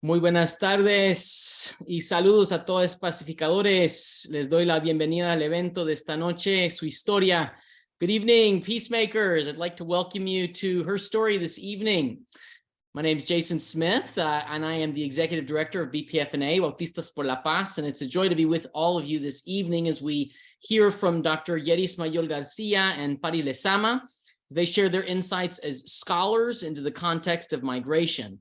Muy buenas tardes y saludos a todos pacificadores. Les doy la bienvenida al evento de esta noche, su historia. Good evening, peacemakers. I'd like to welcome you to Her Story this evening. My name is Jason Smith, and I am the Executive Director of BPFNA-Bautistas por la Paz, and it's a joy to be with all of you this evening as we hear from Dr. Yeris Mayol-García and Pari Lezama. They share their insights as scholars into the context of migration.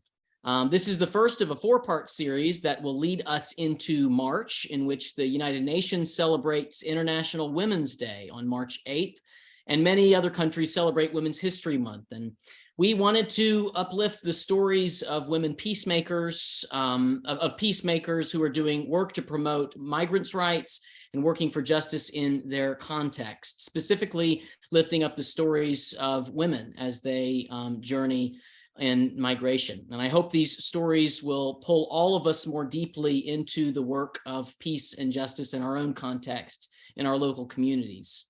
This is the first of a four-part series that will lead us into March, in which the United Nations celebrates International Women's Day on March 8th, and many other countries celebrate Women's History Month. And we wanted to uplift the stories of women peacemakers, of peacemakers who are doing work to promote migrants' rights and working for justice in their context, specifically lifting up the stories of women as they journey in migration. And I hope these stories will pull all of us more deeply into the work of peace and justice in our own context, in our local communities.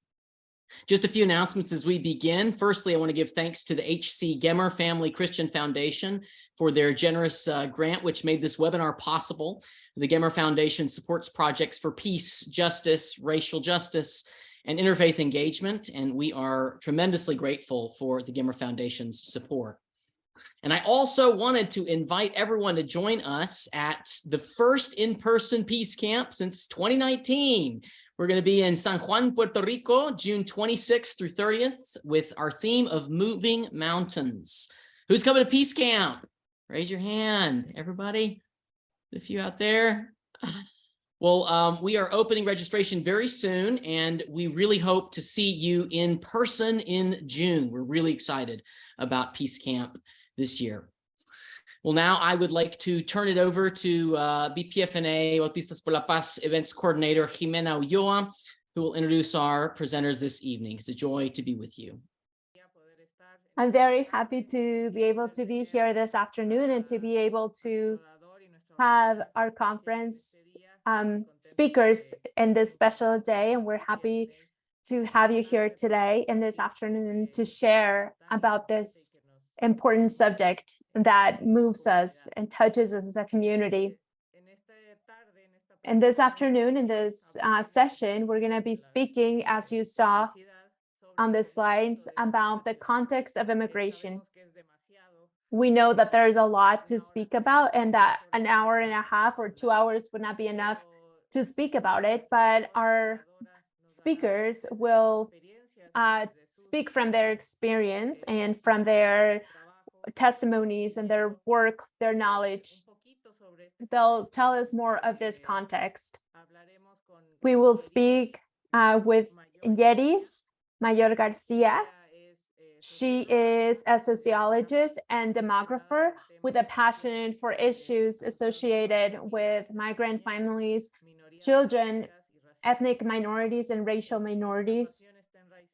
Just a few announcements as we begin. Firstly, I want to give thanks to the H.C. Gemmer Family Christian Foundation for their generous grant, which made this webinar possible. The Gemmer Foundation supports projects for peace, justice, racial justice, and interfaith engagement, and we are tremendously grateful for the Gemmer Foundation's support. And I also wanted to invite everyone to join us at the first in-person peace camp since 2019. We're going to be in San Juan, Puerto Rico, June 26th through 30th, with our theme of moving mountains. Who's coming to peace camp? Raise your hand, everybody. A few out there. Well, we are opening registration very soon, and we really hope to see you in person in June. We're really excited about Peace Camp this year. Well, now I would like to turn it over to BPFNA-Bautistas por la Paz Events Coordinator Jimena Ulloa, who will introduce our presenters this evening. It's a joy to be with you. I'm very happy to be able to be here this afternoon and to be able to have our conference speakers in this special day. And we're happy to have you here today and this afternoon to share about this important subject that moves us and touches us as a community. And this afternoon in this session, we're going to be speaking, as you saw on the slides, about the context of immigration. We know that there's a lot to speak about and that an hour and a half or 2 hours would not be enough to speak about it, but our speakers will speak from their experience and from their testimonies and their work, their knowledge. They'll tell us more of this context. We will speak with Yeris Mayol-García. She is a sociologist and demographer with a passion for issues associated with migrant families, children, ethnic minorities, and racial minorities.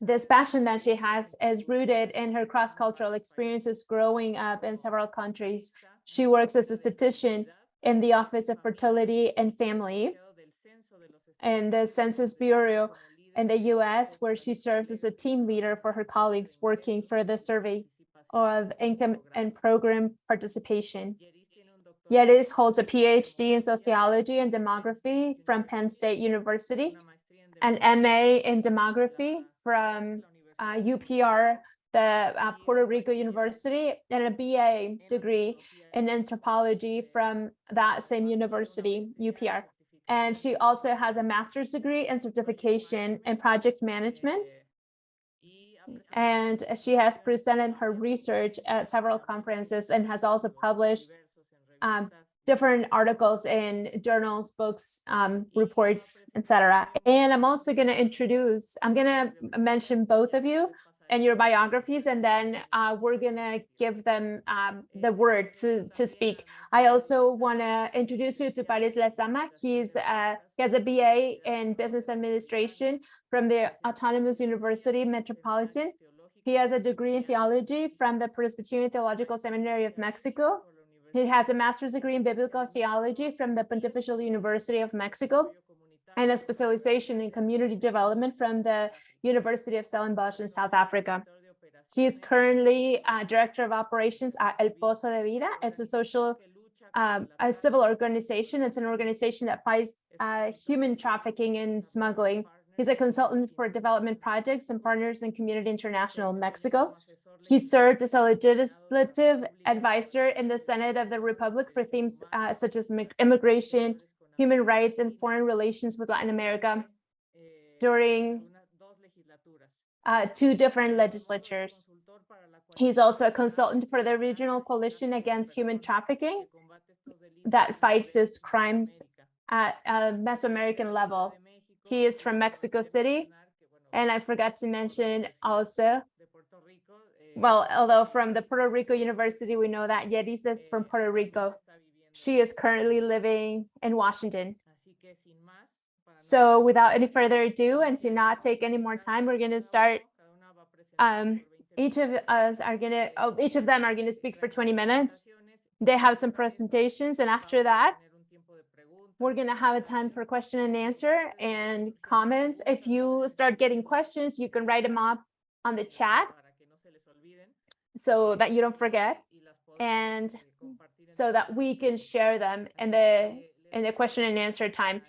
This passion that she has is rooted in her cross-cultural experiences growing up in several countries. She works as a statistician in the Office of Fertility and Family and the Census Bureau in the US, where she serves as a team leader for her colleagues working for the survey of income and program participation. Yeris holds a PhD in sociology and demography from Penn State University, an MA in demography from UPR, the Puerto Rico University, and a BA degree in anthropology from that same university, UPR. And she also has a master's degree and certification in project management. And she has presented her research at several conferences and has also published different articles in journals, books, reports, etc. And I'm also going to mention both of you and your biographies, and then we're going to give them the word to speak. I also want to introduce you to Pari Lezama. He has a BA in business administration from the Autonomous University Metropolitan. He has a degree in theology from the Presbyterian Theological Seminary of Mexico. He has a master's degree in biblical theology from the Pontifical University of Mexico and a specialization in community development from the University of Stellenbosch in South Africa. He is currently Director of Operations at El Pozo de Vida. It's a social a civil organization. It's an organization that fights human trafficking and smuggling. He's a consultant for development projects and partners in Community International in Mexico. He served as a legislative advisor in the Senate of the Republic for themes such as immigration, human rights, and foreign relations with Latin America during 2 different legislatures. He's also a consultant for the Regional Coalition Against Human Trafficking that fights these crimes at a Mesoamerican level. He is from Mexico City. And I forgot to mention also, well, although from the Puerto Rico University, we know that Yeris is from Puerto Rico. She is currently living in Washington. So without any further ado, and to not take any more time, we're going to start. Each of them are going to speak for 20 minutes. They have some presentations, and after that, we're going to have a time for question and answer and comments. If you start getting questions, you can write them up on the chat so that you don't forget, and so that we can share them in the question and answer time.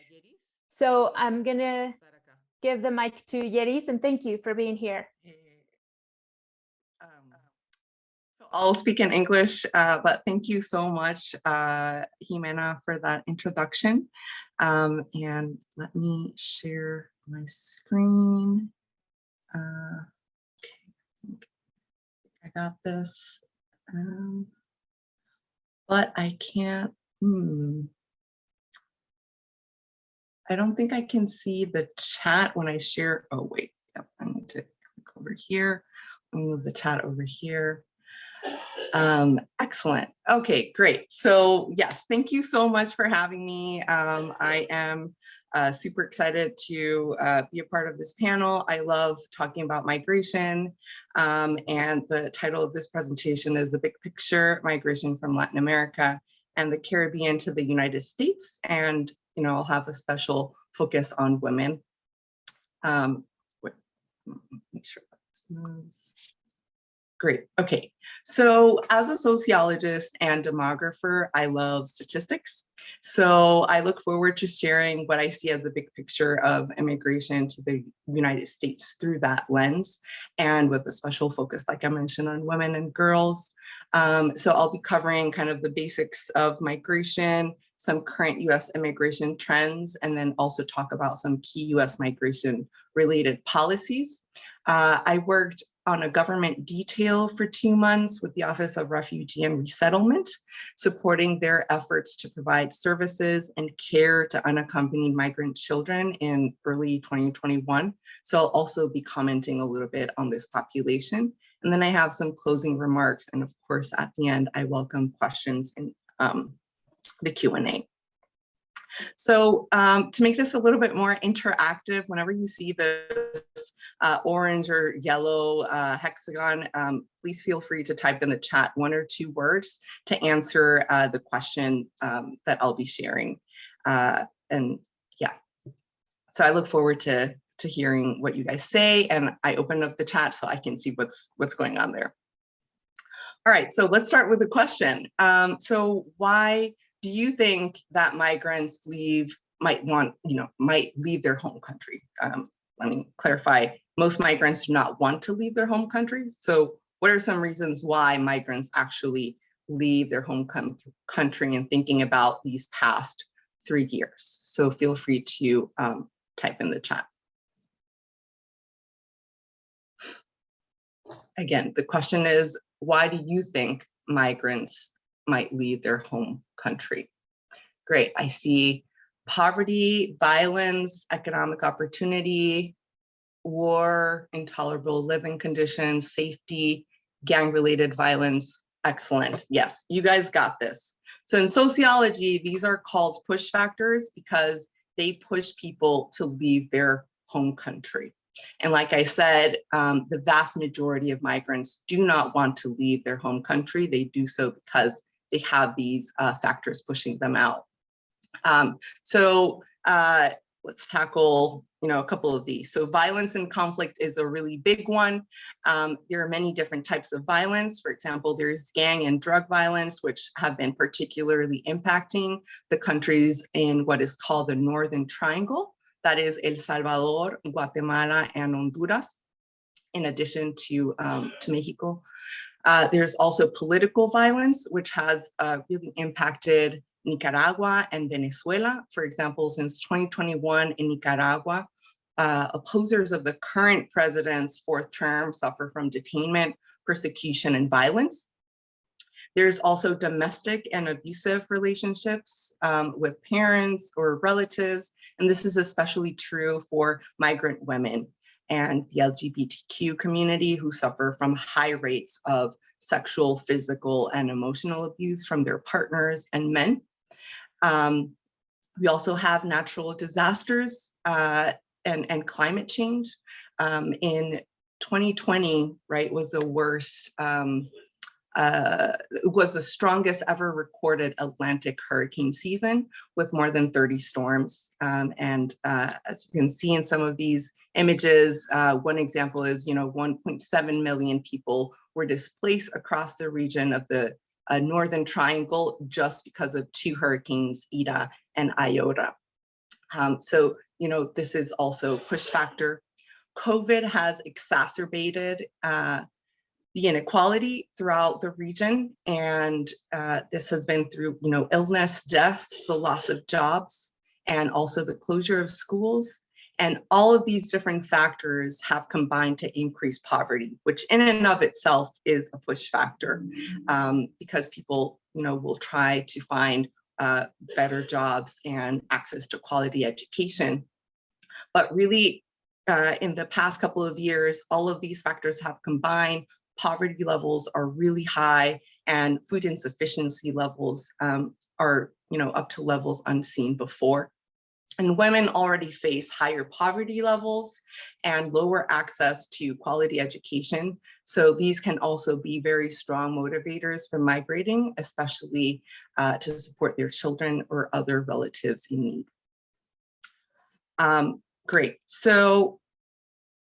So I'm going to give the mic to Yeris, and thank you for being here. So I'll speak in English, but thank you so much, Jimena, for that introduction. And let me share my screen. Okay, I think I got this, but I can't. I don't think I can see the chat when I share. Oh, wait, yep, I need to click over here. Move the chat over here. Excellent. Okay, great. So yes, thank you so much for having me. I am super excited to be a part of this panel. I love talking about migration, and the title of this presentation is The Big Picture: Migration from Latin America and the Caribbean to the United States. And I'll have a special focus on women. Make sure this moves. Great. Okay. So as a sociologist and demographer, I love statistics. So I look forward to sharing what I see as the big picture of immigration to the United States through that lens, and with a special focus, like I mentioned, on women and girls. So I'll be covering kind of the basics of migration, some current US immigration trends, and then also talk about some key US migration related policies. I worked on a government detail for 2 months with the Office of Refugee and Resettlement, supporting their efforts to provide services and care to unaccompanied migrant children in early 2021. So I'll also be commenting a little bit on this population. And then I have some closing remarks. And of course, at the end, I welcome questions in the Q&A. So to make this a little bit more interactive, whenever you see this orange or yellow hexagon, please feel free to type in the chat 1 or 2 words to answer the question that I'll be sharing. And yeah, so I look forward to hearing what you guys say, and I open up the chat so I can see what's going on there. All right, so let's start with the question. So why do you think that migrants might leave their home country? Let me clarify, most migrants do not want to leave their home countries. So what are some reasons why migrants actually leave their home country, and thinking about these past 3 years? So feel free to type in the chat. Again, the question is, why do you think migrants might leave their home country? Great, I see poverty, violence, economic opportunity, war, intolerable living conditions, safety, gang-related violence. Excellent, yes, you guys got this. So in sociology, these are called push factors because they push people to leave their home country. And like I said, the vast majority of migrants do not want to leave their home country. They do so because they have these factors pushing them out. So let's tackle a couple of these. So violence and conflict is a really big one. There are many different types of violence. For example, there's gang and drug violence, which have been particularly impacting the countries in what is called the Northern Triangle. That is El Salvador, Guatemala, and Honduras, in addition to Mexico. There's also political violence, which has really impacted Nicaragua and Venezuela. For example, since 2021 in Nicaragua, opposers of the current president's fourth term suffer from detainment, persecution, and violence. There's also domestic and abusive relationships with parents or relatives, and this is especially true for migrant women and the LGBTQ community, who suffer from high rates of sexual, physical, and emotional abuse from their partners and men. We also have natural disasters and climate change. In 2020, right, was the worst, was the strongest ever recorded Atlantic hurricane season, with more than 30 storms. As you can see in some of these images, one example is, 1.7 million people were displaced across the region of the Northern Triangle just because of two hurricanes, Ida and Iota. So, this is also push factor. COVID has exacerbated the inequality throughout the region, and this has been through, illness, death, the loss of jobs, and also the closure of schools. And all of these different factors have combined to increase poverty, which in and of itself is a push factor, because people, will try to find better jobs and access to quality education. But really, in the past couple of years, all of these factors have combined. Poverty levels are really high, and food insufficiency levels are, up to levels unseen before. And women already face higher poverty levels and lower access to quality education. So these can also be very strong motivators for migrating, especially to support their children or other relatives in need. Great. So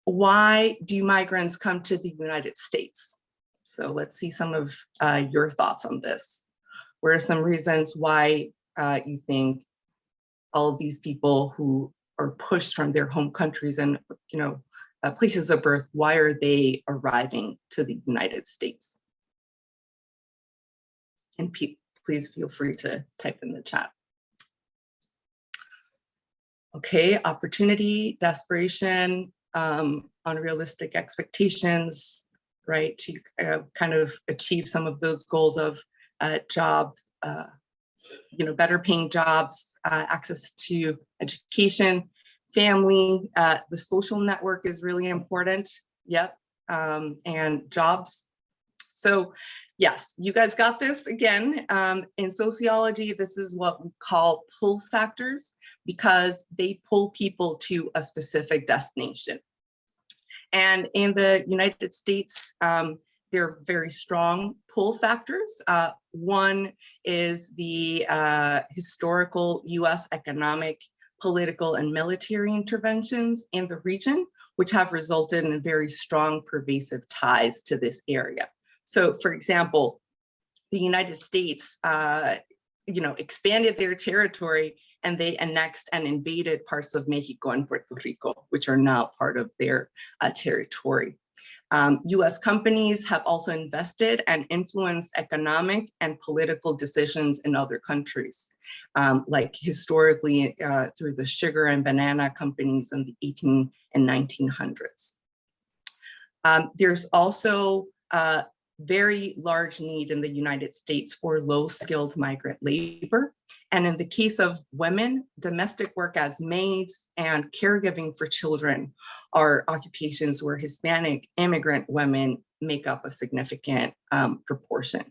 why do migrants come to the United States? So let's see some of your thoughts on this. What are some reasons why you think all of these people who are pushed from their home countries and places of birth, why are they arriving to the United States? And please feel free to type in the chat. Okay, opportunity, desperation, unrealistic expectations, right, to kind of achieve some of those goals of job, better paying jobs, access to education, family, the social network is really important, yep, and jobs. So yes, you guys got this again. In sociology, this is what we call pull factors, because they pull people to a specific destination. And in the United States, there are very strong pull factors. One is the historical US economic, political, and military interventions in the region, which have resulted in very strong, pervasive ties to this area. So for example, the United States, expanded their territory, and they annexed and invaded parts of Mexico and Puerto Rico, which are now part of their territory. US companies have also invested and influenced economic and political decisions in other countries, like historically through the sugar and banana companies in the 1800s and 1900s. There's also a very large need in the United States for low-skilled migrant labor. And in the case of women, domestic work as maids and caregiving for children are occupations where Hispanic immigrant women make up a significant proportion.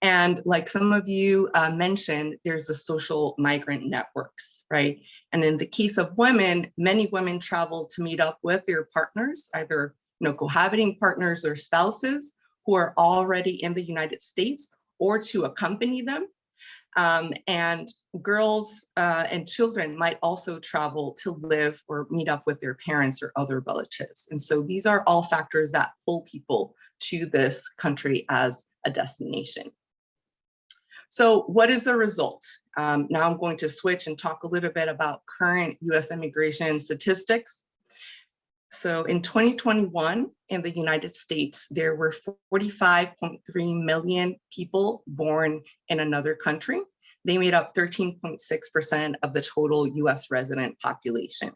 And like some of you mentioned, there's the social migrant networks, right? And in the case of women, many women travel to meet up with their partners, either cohabiting partners or spouses who are already in the United States, or to accompany them. And girls and children might also travel to live or meet up with their parents or other relatives. And so these are all factors that pull people to this country as a destination. So what is the result? Now I'm going to switch and talk a little bit about current US immigration statistics. So in 2021, in the United States, there were 45.3 million people born in another country. They made up 13.6% of the total US resident population.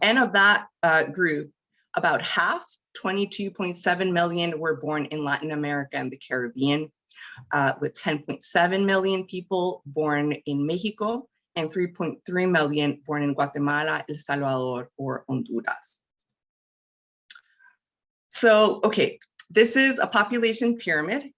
And of that group, about half, 22.7 million, were born in Latin America and the Caribbean, with 10.7 million people born in Mexico and 3.3 million born in Guatemala, El Salvador, or Honduras. So, okay, this is a population pyramid.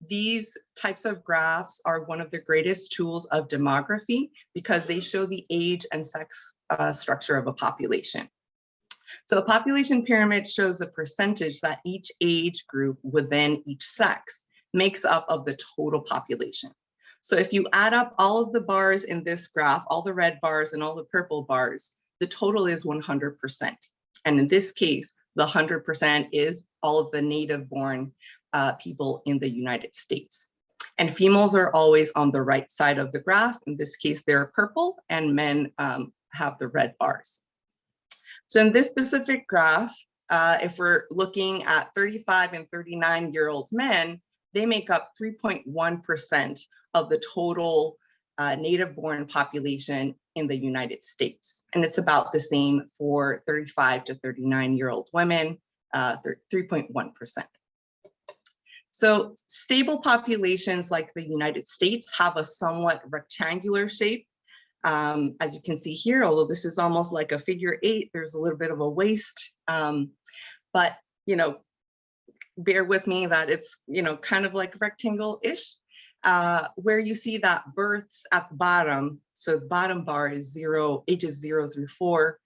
These types of graphs are one of the greatest tools of demography because they show the age and sex structure of a population. So a population pyramid shows the percentage that each age group within each sex makes up of the total population. So if you add up all of the bars in this graph, all the red bars and all the purple bars, the total is 100%. And in this case, the 100% is all of the native born people in the United States. And females are always on the right side of the graph. In this case, they're purple, and men have the red bars. So in this specific graph, if we're looking at 35 and 39-year-old men, they make up 3.1% of the total native-born population in the United States. And it's about the same for 35 to 39-year-old women, 3.1%. So stable populations like the United States have a somewhat rectangular shape. As you can see here, although this is almost like a figure 8, there's a little bit of a waist, but, you know, bear with me that it's, you know, kind of like rectangle-ish, where you see that births at the bottom, so the bottom bar is 0, ages 0 through 4,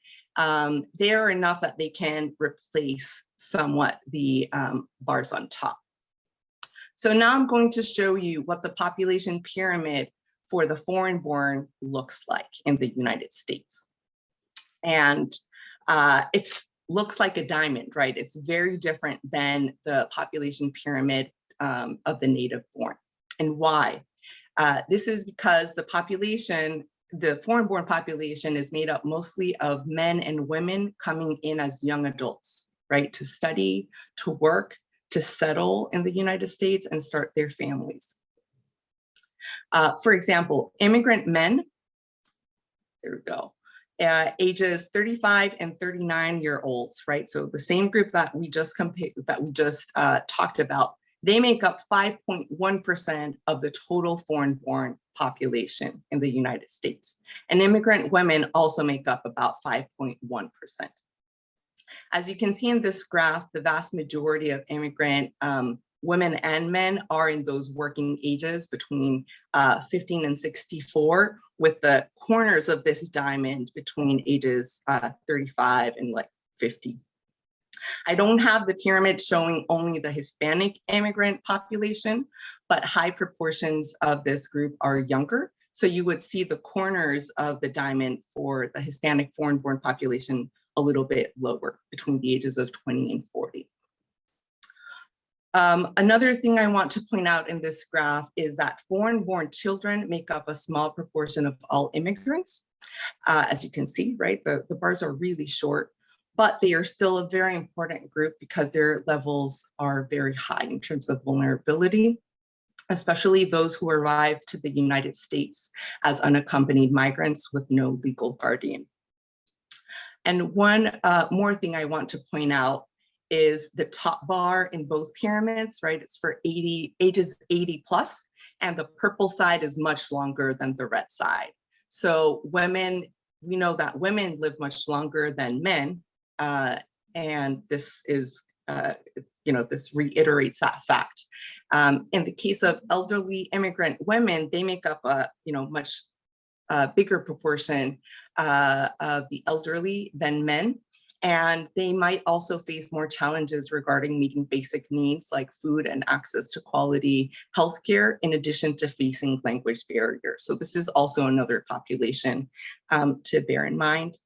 they are enough that they can replace somewhat the bars on top. So now I'm going to show you what the population pyramid for the foreign-born looks like in the United States. And it looks like a diamond, right? It's very different than the population pyramid of the native-born. And why? This is because the population, the foreign-born population, is made up mostly of men and women coming in as young adults, right? To study, to work, to settle in the United States and start their families. For example, immigrant men, there we go, ages 35 and 39-year-olds, right? So the same group that we just talked about, they make up 5.1% of the total foreign-born population in the United States. And immigrant women also make up about 5.1%. As you can see in this graph, the vast majority of immigrant women and men are in those working ages between 15 and 64, with the corners of this diamond between ages 35 and like 50. I don't have the pyramid showing only the Hispanic immigrant population, but high proportions of this group are younger. So you would see the corners of the diamond for the Hispanic foreign-born population a little bit lower, between the ages of 20 and 40. Another thing I want to point out in this graph is that foreign-born children make up a small proportion of all immigrants. As you can see, right, the bars are really short, but they are still a very important group because their levels are very high in terms of vulnerability, especially those who arrive to the United States as unaccompanied migrants with no legal guardian. And one more thing I want to point out is the top bar in both pyramids, right? It's for ages 80 plus, and the purple side is much longer than the red side. So women, we know that women live much longer than men, and this is, you know, this reiterates that fact. In the case of elderly immigrant women, they make up a, you know, much bigger proportion of the elderly than men. And they might also face more challenges regarding meeting basic needs like food and access to quality healthcare, in addition to facing language barriers. So this is also another population to bear in mind.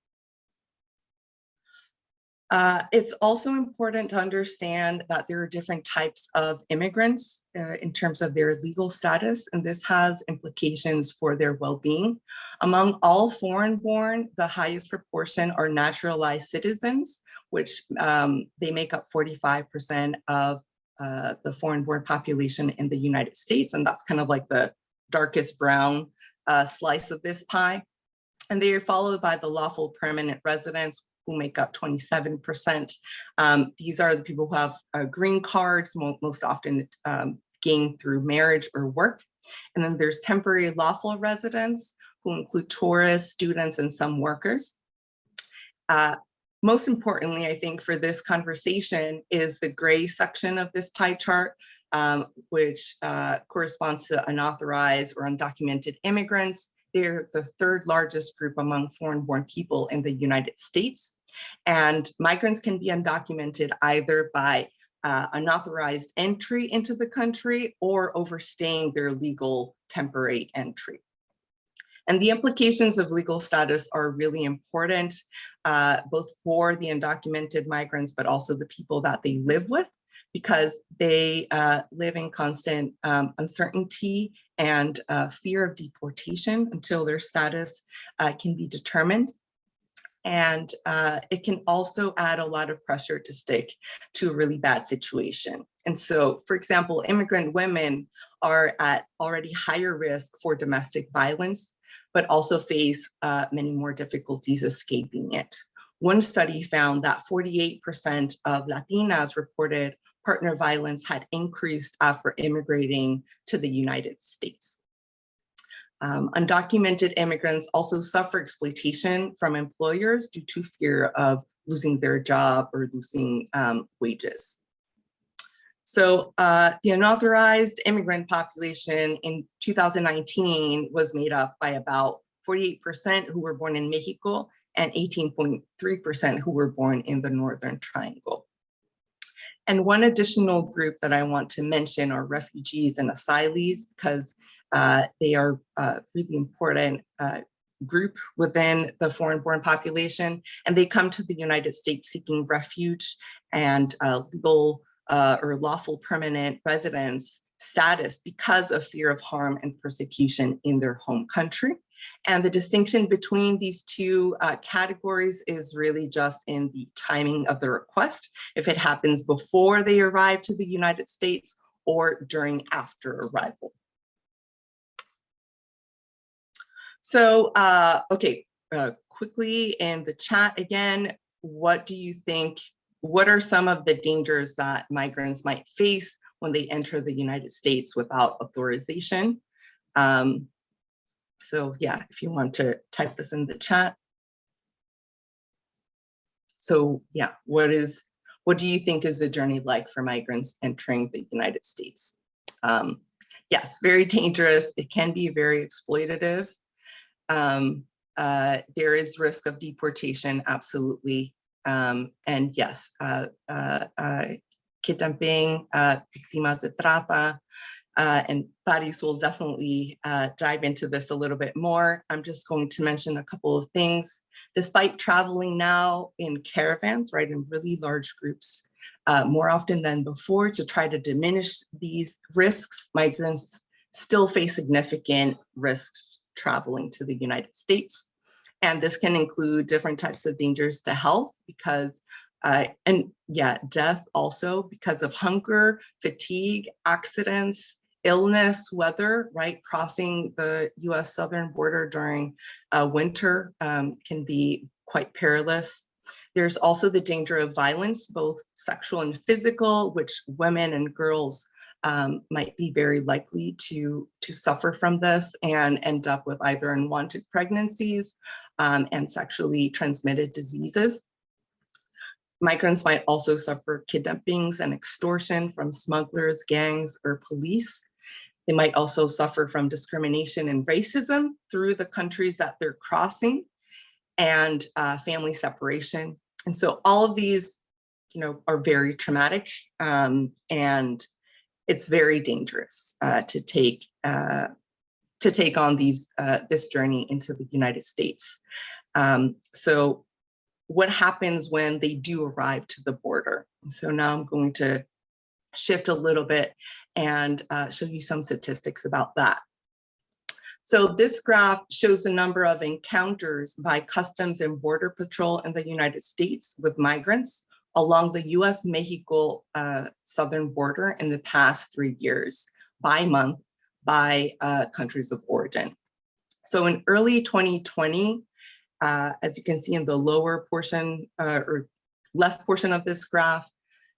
It's also important to understand that there are different types of immigrants in terms of their legal status, and this has implications for their well-being. Among all foreign-born, the highest proportion are naturalized citizens, which they make up 45% of the foreign-born population in the United States, and that's kind of like the darkest brown slice of this pie. And they are followed by the lawful permanent residents, who make up 27%. These are the people who have green cards, most often gained through marriage or work. And then there's temporary lawful residents, who include tourists, students, and some workers. Most importantly, I think for this conversation is the gray section of this pie chart, which corresponds to unauthorized or undocumented immigrants. They're the third largest group among foreign-born people in the United States. And migrants can be undocumented either by unauthorized entry into the country or overstaying their legal temporary entry. And the implications of legal status are really important, both for the undocumented migrants, but also the people that they live with, because they live in constant uncertainty and fear of deportation until their status can be determined. And it can also add a lot of pressure to stick to a really bad situation. And so, for example, immigrant women are at already higher risk for domestic violence, but also face many more difficulties escaping it. One study found that 48% of Latinas reported partner violence had increased after immigrating to the United States. Undocumented immigrants also suffer exploitation from employers due to fear of losing their job or losing wages. So the unauthorized immigrant population in 2019 was made up by about 48% who were born in Mexico and 18.3% who were born in the Northern Triangle. And one additional group that I want to mention are refugees and asylees, because they are a really important group within the foreign-born population, and they come to the United States seeking refuge and legal or lawful permanent residence status because of fear of harm and persecution in their home country. And the distinction between these two categories is really just in the timing of the request, if it happens before they arrive to the United States or during after arrival. So, okay, quickly in the chat again, what do you think, what are some of the dangers that migrants might face when they enter the United States without authorization? So yeah, if you want to type this in the chat. So yeah, what do you think is the journey like for migrants entering the United States? Yes, very dangerous. It can be very exploitative. There is risk of deportation, absolutely. And yes, kidnapping, víctimas de trata, and Paris will definitely dive into this a little bit more. I'm just going to mention a couple of things. Despite traveling now in caravans, right, in really large groups, more often than before to try to diminish these risks, migrants still face significant risks traveling to the United States. And this can include different types of dangers to health because, and yeah, death also because of hunger, fatigue, accidents, illness, weather, right? Crossing the US southern border during winter can be quite perilous. There's also the danger of violence, both sexual and physical, which women and girls might be very likely to suffer from this and end up with either unwanted pregnancies and sexually transmitted diseases. Migrants might also suffer kidnappings and extortion from smugglers, gangs, or police. They might also suffer from discrimination and racism through the countries that they're crossing, and family separation. And so all of these, are very traumatic, and it's very dangerous to take on this journey into the United States. So what happens when they do arrive to the border? And so now I'm going to shift a little bit and show you some statistics about that. So this graph shows the number of encounters by Customs and Border Patrol in the United States with migrants along the US-Mexico southern border in the past 3 years by month by countries of origin. So in early 2020, as you can see in the lower portion or left portion of this graph,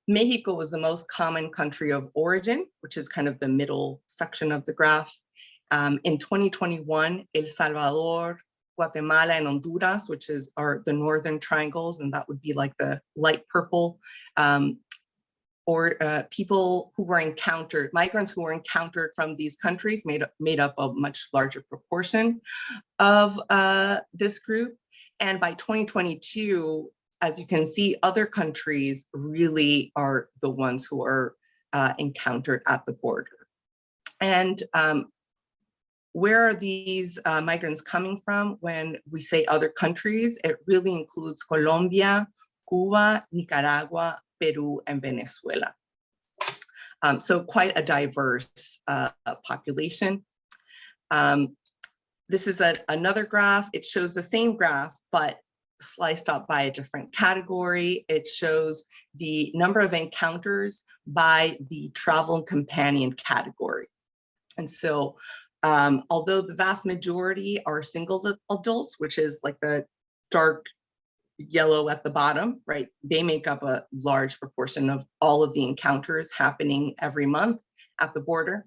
Mexico was the most common country of origin, which is kind of the middle section of the graph. In 2021, El Salvador, Guatemala, and Honduras, which is the northern triangles, and that would be like the light purple, or people who were encountered, migrants who were encountered from these countries made up a much larger proportion of this group. And by 2022, as you can see, other countries really are the ones who are encountered at the border. And where are these migrants coming from? When we say other countries, it really includes Colombia, Cuba, Nicaragua, Peru, and Venezuela. So quite a diverse population. This is another graph. It shows the same graph, but sliced up by a different category. It shows the number of encounters by the travel companion category. And so although the vast majority are single adults, which is like the dark yellow at the bottom, right? They make up a large proportion of all of the encounters happening every month at the border.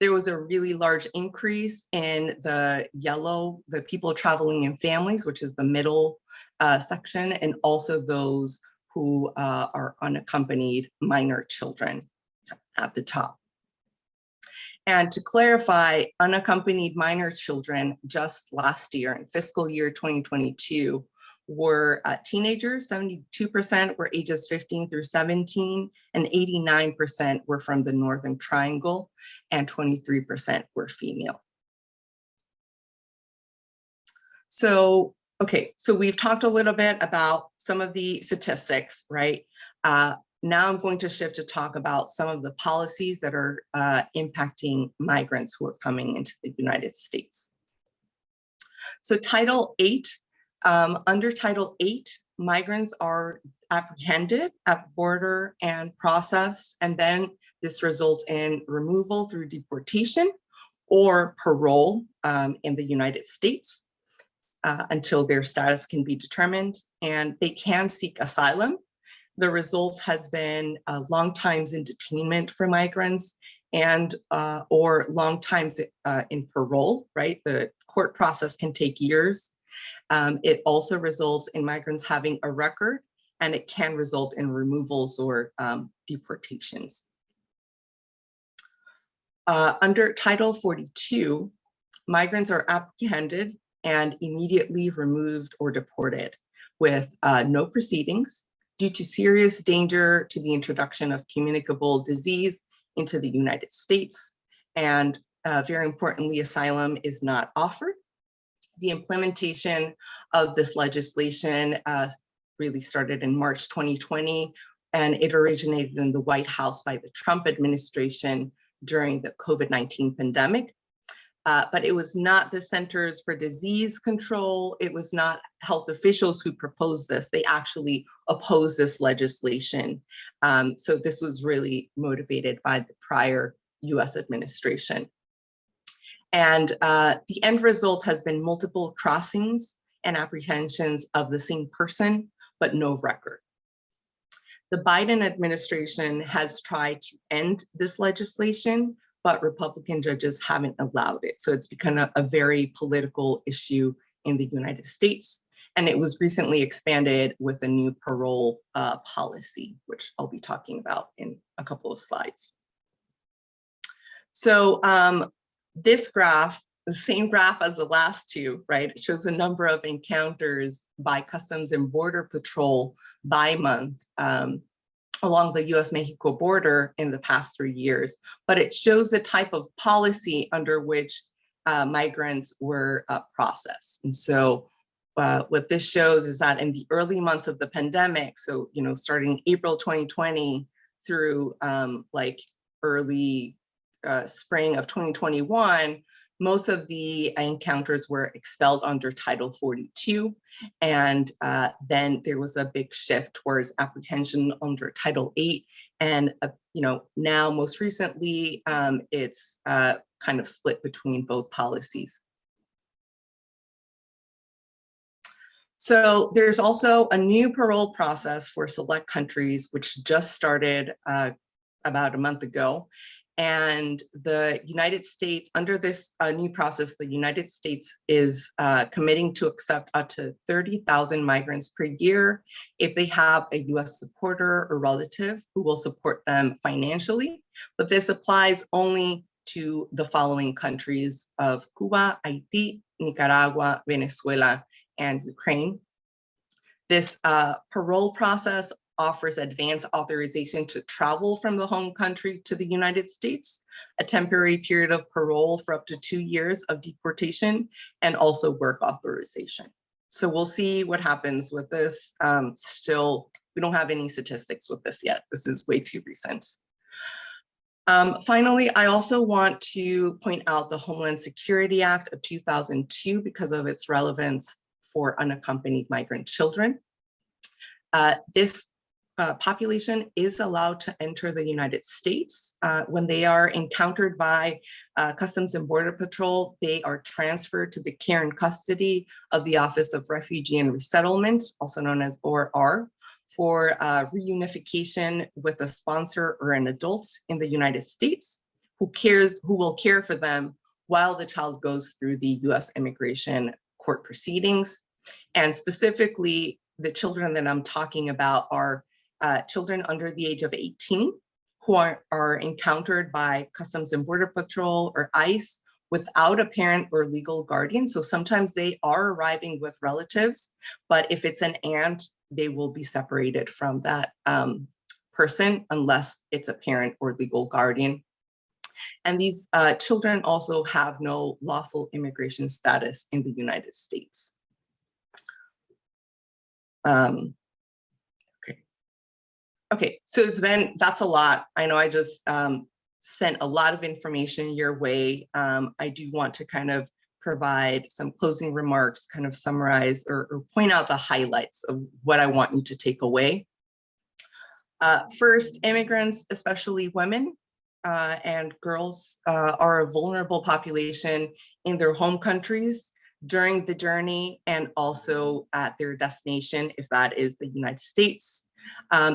There was a really large increase in the yellow, the people traveling in families, which is the middle section, and also those who are unaccompanied minor children at the top. And to clarify, unaccompanied minor children just last year in fiscal year 2022 were teenagers. 72% were ages 15 through 17, and 89% were from the Northern Triangle, and 23% were female. So, okay, so we've talked a little bit about some of the statistics, right? Now I'm going to shift to talk about some of the policies that are impacting migrants who are coming into the United States. So Title 8, under Title 8, migrants are apprehended at the border and processed, and then this results in removal through deportation or parole in the United States until their status can be determined, and they can seek asylum. The result has been long times in detainment for migrants and or long times in parole, right? The court process can take years. It also results in migrants having a record, and it can result in removals or deportations. Under Title 42, migrants are apprehended and immediately removed or deported with no proceedings due to serious danger to the introduction of communicable disease into the United States. And very importantly, asylum is not offered. The implementation of this legislation really started in March 2020, and it originated in the White House by the Trump administration during the COVID-19 pandemic. But it was not the Centers for Disease Control, it was not health officials who proposed this. They actually opposed this legislation. So this was really motivated by the prior US administration. And the end result has been multiple crossings and apprehensions of the same person, but no record. The Biden administration has tried to end this legislation, but Republican judges haven't allowed it. So it's become a very political issue in the United States. And it was recently expanded with a new parole policy, which I'll be talking about in a couple of slides. So this graph the same graph as the last two, right? It shows the number of encounters by Customs and Border Patrol by month along the US-Mexico border in the past 3 years. But it shows the type of policy under which migrants were processed. And so what this shows is that in the early months of the pandemic, so, starting April 2020 through like early spring of 2021, most of the encounters were expelled under Title 42. And then there was a big shift towards apprehension under Title 8. And, now most recently, it's kind of split between both policies. So there's also a new parole process for select countries, which just started about a month ago. And the United States, under this new process, the United States is committing to accept up to 30,000 migrants per year if they have a US supporter or relative who will support them financially. But this applies only to the following countries of Cuba, Haiti, Nicaragua, Venezuela, and Ukraine. This parole process offers advance authorization to travel from the home country to the United States, a temporary period of parole for up to 2 years of deportation, and also work authorization. So we'll see what happens with this. Still, we don't have any statistics with this yet. This is way too recent. Finally, I also want to point out the Homeland Security Act of 2002 because of its relevance for unaccompanied migrant children. This population is allowed to enter the United States. When they are encountered by Customs and Border Patrol, they are transferred to the care and custody of the Office of Refugee and Resettlement, also known as ORR, for reunification with a sponsor or an adult in the United States who will care for them while the child goes through the US immigration court proceedings. And specifically, the children that I'm talking about are children under the age of 18 who are encountered by Customs and Border Patrol or ICE without a parent or legal guardian. So sometimes they are arriving with relatives, but if it's an aunt, they will be separated from that person unless it's a parent or legal guardian. And these children also have no lawful immigration status in the United States. Okay, so that's a lot. I know I just sent a lot of information your way. I do want to kind of provide some closing remarks, kind of summarize or point out the highlights of what I want you to take away. First, immigrants, especially women and girls, are a vulnerable population in their home countries during the journey and also at their destination, if that is the United States.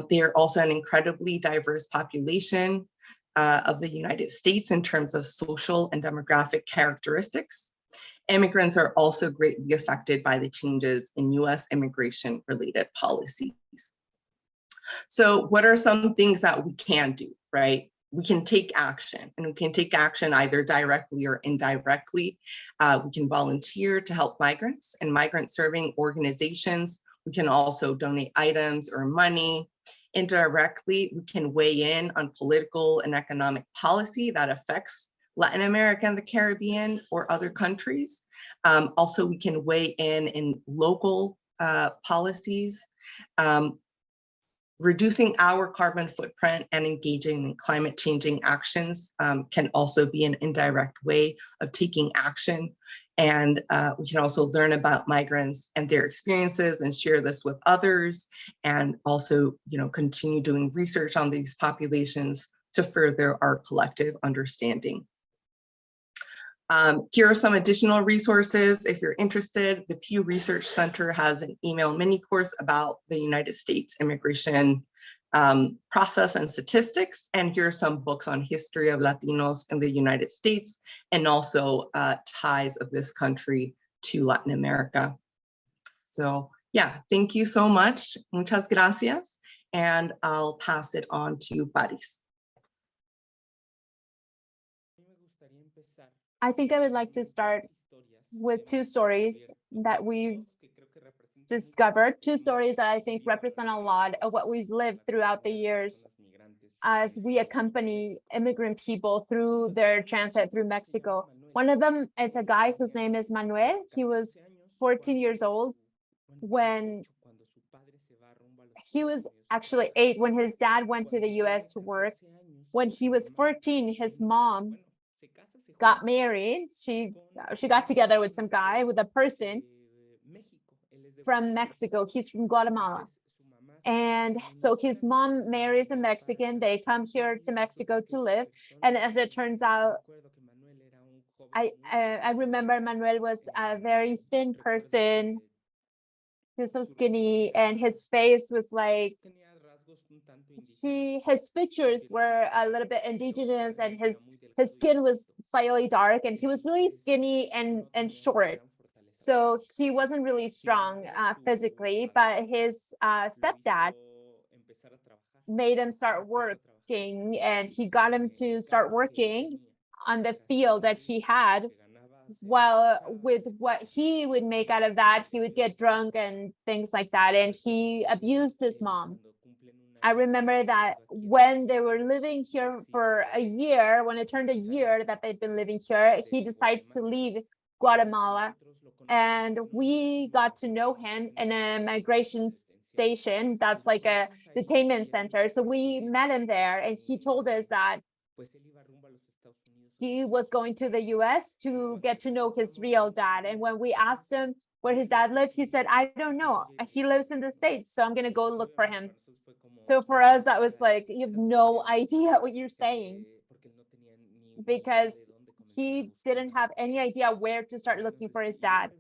They are also an incredibly diverse population of the United States in terms of social and demographic characteristics. Immigrants are also greatly affected by the changes in US immigration-related policies. So what are some things that we can do, right? We can take action, and we can take action either directly or indirectly. We can volunteer to help migrants and migrant-serving organizations. We can also donate items or money. Indirectly, we can weigh in on political and economic policy that affects Latin America and the Caribbean or other countries. Also, we can weigh in local policies. Reducing our carbon footprint and engaging in climate changing actions can also be an indirect way of taking action. And we can also learn about migrants and their experiences and share this with others, and also, continue doing research on these populations to further our collective understanding. Here are some additional resources. If you're interested, the Pew Research Center has an email mini course about the United States immigration process and statistics. And here are some books on history of Latinos in the United States and also ties of this country to Latin America. So yeah, thank you so much. Muchas gracias. And I'll pass it on to Paris. I think I would like to start with two stories that we've discovered, two stories that I think represent a lot of what we've lived throughout the years as we accompany immigrant people through their transit through Mexico. One of them, it's a guy whose name is Manuel. He was 14 years old when he was actually 8 when his dad went to the US to work. When he was 14, his mom got married. She got together with some guy, with a person from Mexico. He's from Guatemala. And so his mom marries a Mexican. They come here to Mexico to live. And as it turns out, I remember Manuel was a very thin person. He was so skinny, and his face was like, his features were a little bit indigenous, and his skin was slightly dark, and he was really skinny and short. So he wasn't really strong physically, but his stepdad made him start working, and he got him to start working on the field that he had. While with what he would make out of that, he would get drunk and things like that, and he abused his mom. I remember that when they were living here for a year, when it turned a year that they'd been living here, he decides to leave Guatemala, and we got to know him in a migration station that's like a detainment center. So we met him there, and he told us that he was going to the US to get to know his real dad. And when we asked him where his dad lived, he said, I don't know. He lives in the States, so I'm going to go look for him. So for us, that was like, you have no idea what you're saying, because he didn't have any idea where to start looking for his dad.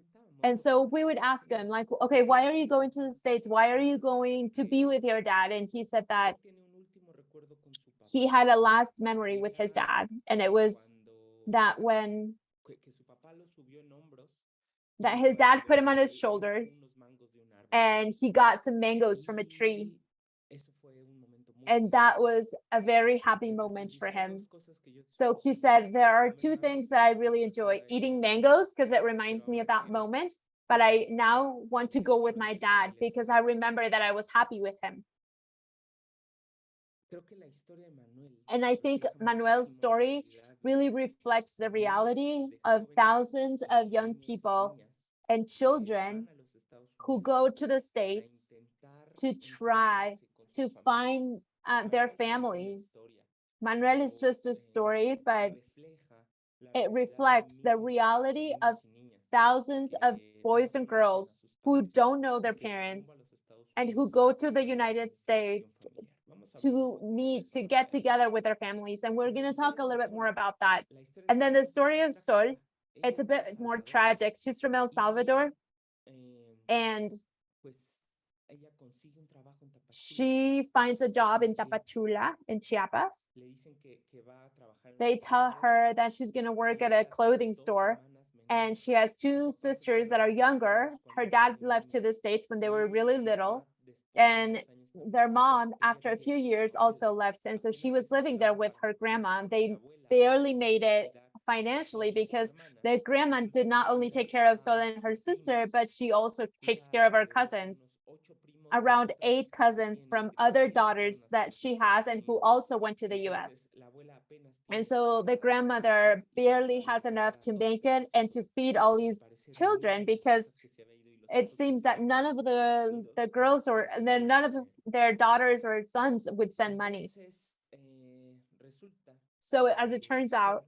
And so we would ask him, like, okay, why are you going to the States? Why are you going to be with your dad? And he said that he had a last memory with his dad, and it was that when that his dad put him on his shoulders and he got some mangoes from a tree, and that was a very happy moment for him. So he said, there are two things that I really enjoy: eating mangoes because it reminds me of that moment, but I now want to go with my dad because I remember that I was happy with him. And I think Manuel's story really reflects the reality of thousands of young people and children who go to the States to try to find their families. Manuel is just a story, but it reflects the reality of thousands of boys and girls who don't know their parents and who go to the United States to meet, to get together with their families. And we're going to talk a little bit more about that. And then the story of Sol, it's a bit more tragic. She's from El Salvador, and she finds a job in Tapachula in Chiapas. They tell her that she's going to work at a clothing store, and she has two sisters that are younger. Her dad left to the States when they were really little, and their mom, after a few years, also left. And so she was living there with her grandma. They barely made it financially because the grandma did not only take care of Sol and her sister, but she also takes care of her cousins, around 8 cousins from other daughters that she has and who also went to the US. And so the grandmother barely has enough to make it and to feed all these children, because it seems that none of the girls or none of their daughters or sons would send money. So as it turns out,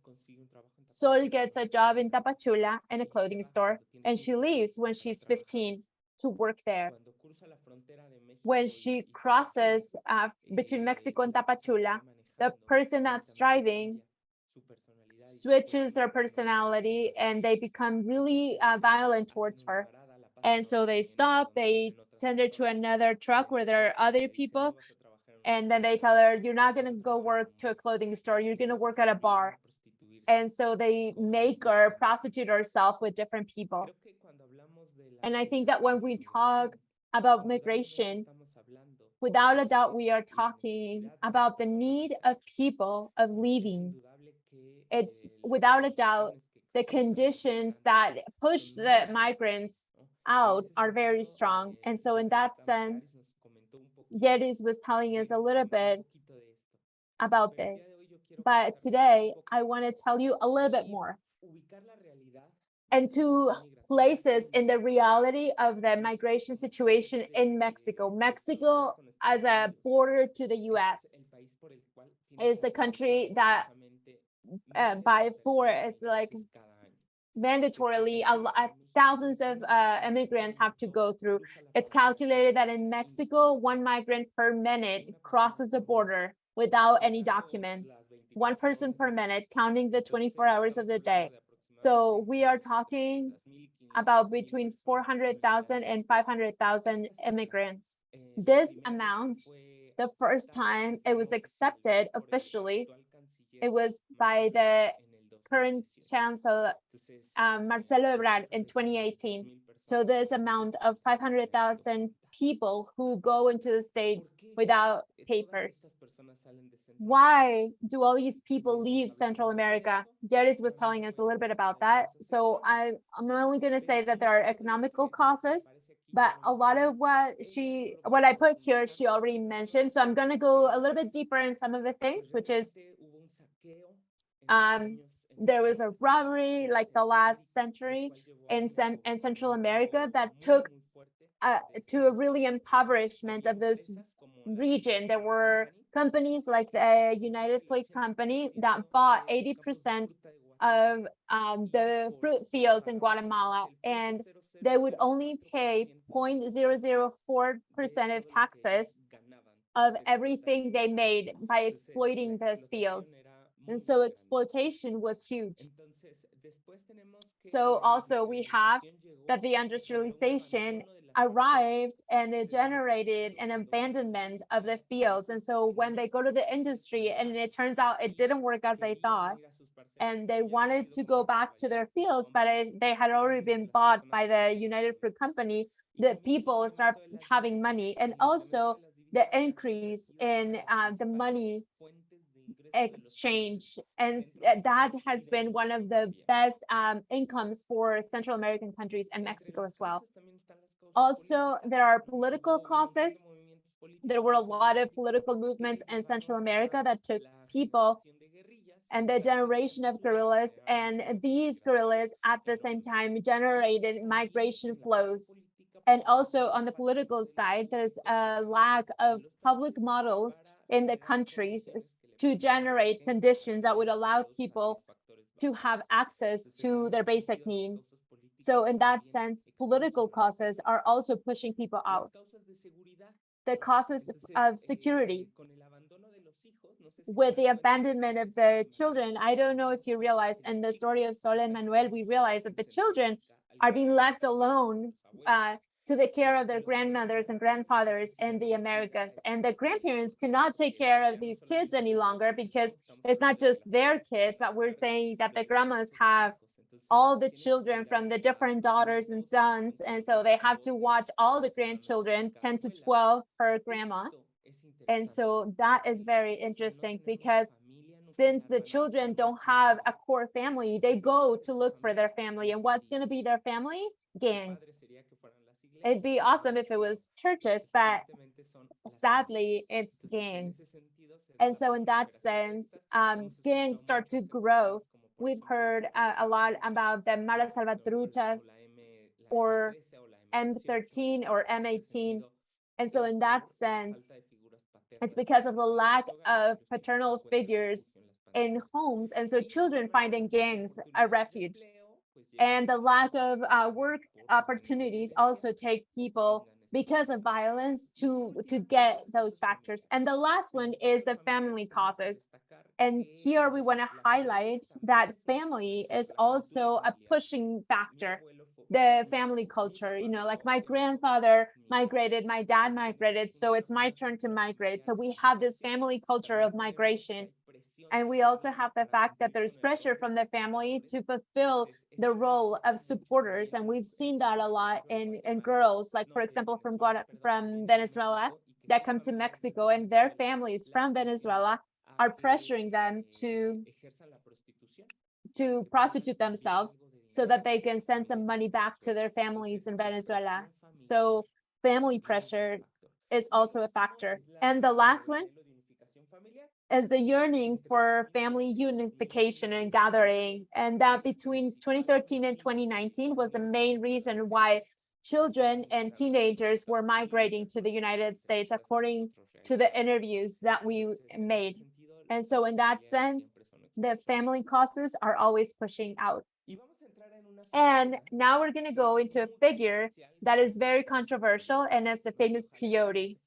Sol gets a job in Tapachula in a clothing store, and she leaves when she's 15 to work there. When she crosses between Mexico and Tapachula, the person that's driving switches their personality and they become really violent towards her. And so they stop, they send her to another truck where there are other people. And then they tell her, you're not going to go work to a clothing store, you're going to work at a bar. And so they make her prostitute herself with different people. And I think that when we talk about migration, without a doubt, we are talking about the need of people of leaving. it's without a doubt the conditions that push the migrants out are very strong. And so in that sense, Yeris was telling us a little bit about this. But today, I want to tell you a little bit more and to places in the reality of the migration situation in Mexico. Mexico, as a border to the US, is the country that by four is like mandatorily thousands of immigrants have to go through. It's calculated that in Mexico, 1 migrant per minute crosses the border without any documents, 1 person per minute, counting the 24 hours of the day. So we are talking about between 400,000 and 500,000 immigrants. This amount, the first time it was accepted officially, it was by the current chancellor, Marcelo Ebrard, in 2018. So this amount of 500,000 people who go into the States without papers. Why do all these people leave Central America? Yeris was telling us a little bit about that. So I'm only going to say that there are economical causes, but a lot of what I put here, she already mentioned. So I'm going to go a little bit deeper in some of the things, which is there was a robbery like the last century in Central America that took to a really impoverishment of this region. There were companies like the United Fruit Company that bought 80% of the fruit fields in Guatemala, and they would only pay 0.004% of taxes of everything they made by exploiting those fields. And so exploitation was huge. So also we have that the industrialization arrived and it generated an abandonment of the fields. And so when they go to the industry and it turns out it didn't work as they thought, and they wanted to go back to their fields, but they had already been bought by the United Fruit Company, the people start having money. And also the increase in the money exchange, and that has been one of the best incomes for Central American countries and Mexico as well. Also, there are political causes. There were a lot of political movements in Central America that took people and the generation of guerrillas, and these guerrillas at the same time generated migration flows. And also on the political side, there's a lack of public models in the countries to generate conditions that would allow people to have access to their basic needs. So in that sense, political causes are also pushing people out. The causes of security. With the abandonment of the children, I don't know if you realize, in the story of Sol and Manuel, we realize that the children are being left alone to the care of their grandmothers and grandfathers in the Americas. And the grandparents cannot take care of these kids any longer because it's not just their kids, but we're saying that the grandmas have all the children from the different daughters and sons. And so they have to watch all the grandchildren, 10 to 12 per grandma. And so that is very interesting because since the children don't have a core family, they go to look for their family. And what's going to be their family? Gangs. It'd be awesome if it was churches, but sadly, it's gangs. And so in that sense, gangs start to grow. We've heard a lot about the Maras Salvatruchas or M13 or M18. And so in that sense, it's because of the lack of paternal figures in homes. And so children find in gangs a refuge. And the lack of work opportunities also take people, because of violence, to get those factors. And the last one is the family causes. And here we want to highlight that family is also a pushing factor. The family culture, you know, like my grandfather migrated, my dad migrated, so it's my turn to migrate. So we have this family culture of migration. And we also have the fact that there's pressure from the family to fulfill the role of supporters. And we've seen that a lot in girls, like, for example, from Venezuela that come to Mexico, and their families from Venezuela are pressuring them to to prostitute themselves so that they can send some money back to their families in Venezuela. So family pressure is also a factor. And the last one is the yearning for family unification and gathering. And that between 2013 and 2019 was the main reason why children and teenagers were migrating to the United States, according to the interviews that we made. And so in that sense, the family causes are always pushing out. And now we're going to go into a figure that is very controversial, and it's the famous coyote.